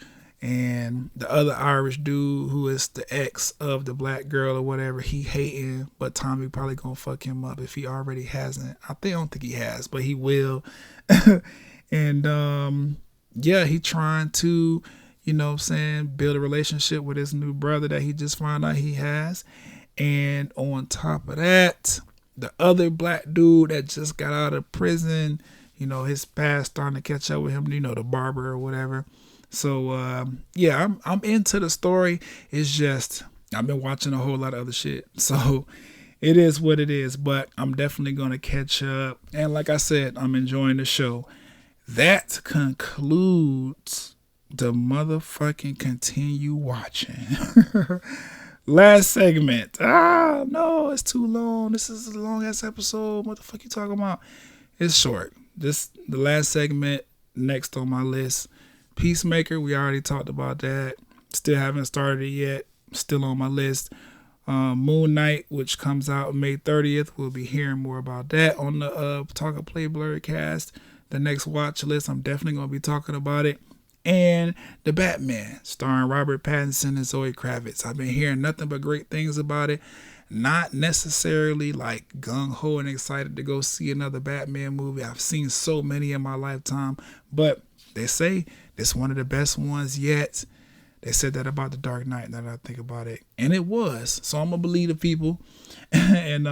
And the other Irish dude, who is the ex of the black girl or whatever, he hating, but Tommy probably gonna fuck him up if he already hasn't. I don't think he has, but he will. And yeah, he trying to, you know what I'm saying, build a relationship with his new brother that he just found out he has. And on top of that, the other black dude that just got out of prison, you know, his past starting to catch up with him, you know, the barber or whatever. So, yeah, I'm into the story. It's just, I've been watching a whole lot of other shit. So it is what it is, but I'm definitely going to catch up. And like I said, I'm enjoying the show. That concludes the motherfucking continue watching. Last segment. No, it's too long. This is a long ass episode. What the fuck you talking about? It's short. This the last segment. Next on my list, Peacemaker. We already talked about that. Still haven't started it yet. Still on my list. Moon Knight, which comes out May 30th. We'll be hearing more about that on the Talk and Play Blurred cast. The next watch list, I'm definitely going to be talking about it. And The Batman, starring Robert Pattinson and Zoe Kravitz. I've been hearing nothing but great things about it. Not necessarily like gung-ho and excited to go see another Batman movie. I've seen so many in my lifetime. But they say it's one of the best ones yet. They said that about The Dark Knight, now that I think about it. And it was. So I'm going to believe the people. And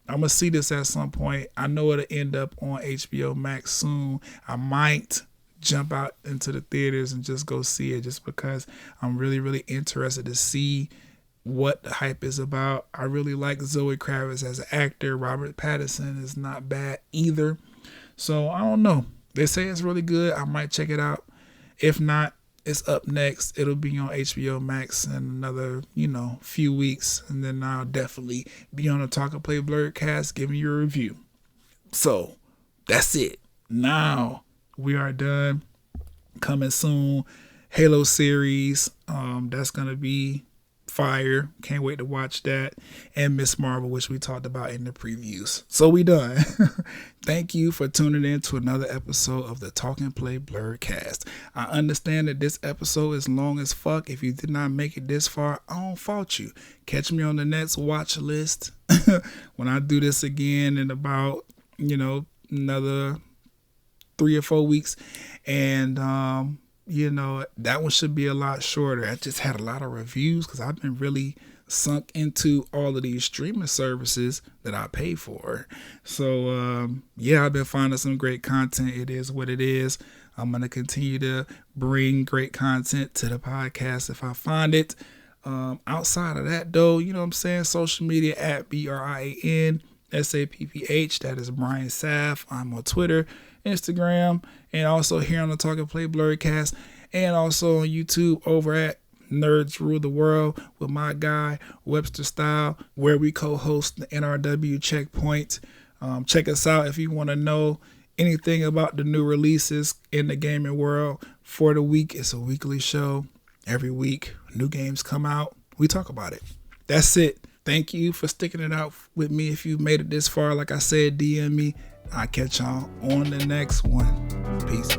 I'm going to see this at some point. I know it'll end up on HBO Max soon. I might jump out into the theaters and just go see it just because I'm really, really interested to see what the hype is about. I really like Zoe Kravitz as an actor. Robert Pattinson is not bad either. So I don't know. They say it's really good. I might check it out. If not, it's up next. It'll be on HBO Max in another, few weeks. And then I'll definitely be on the Talk and Play Blurred cast giving you a review. So that's it. Now we are done. Coming soon. Halo series. That's going to be fire. Can't wait to watch that. And Miss Marvel, which we talked about in the previews. So we done. Thank you for tuning in to another episode of the Talk and Play Blurred cast. I understand that this episode is long as fuck. If you did not make it this far, I don't fault you. Catch me on the next watch list when I do this again in about, another 3 or 4 weeks. And that one should be a lot shorter. I just had a lot of reviews because I've been really sunk into all of these streaming services that I pay for. So, I've been finding some great content. It is what it is. I'm going to continue to bring great content to the podcast if I find it. Outside of that, though, you know what I'm saying? Social media at BrianSapph. That is Brian Saff. I'm on Twitter, Instagram, and also here on the Talk and Play Blurredcast, and also on YouTube over at Nerds Rule the World with my guy Webster Style, where we co-host the NRW Checkpoint. Check us out if you want to know anything about the new releases in the gaming world for the week. It's a weekly show. Every week, new games come out. We talk about it. That's it. Thank you for sticking it out with me. If you made it this far, like I said, DM me. I'll catch y'all on the next one. Peace.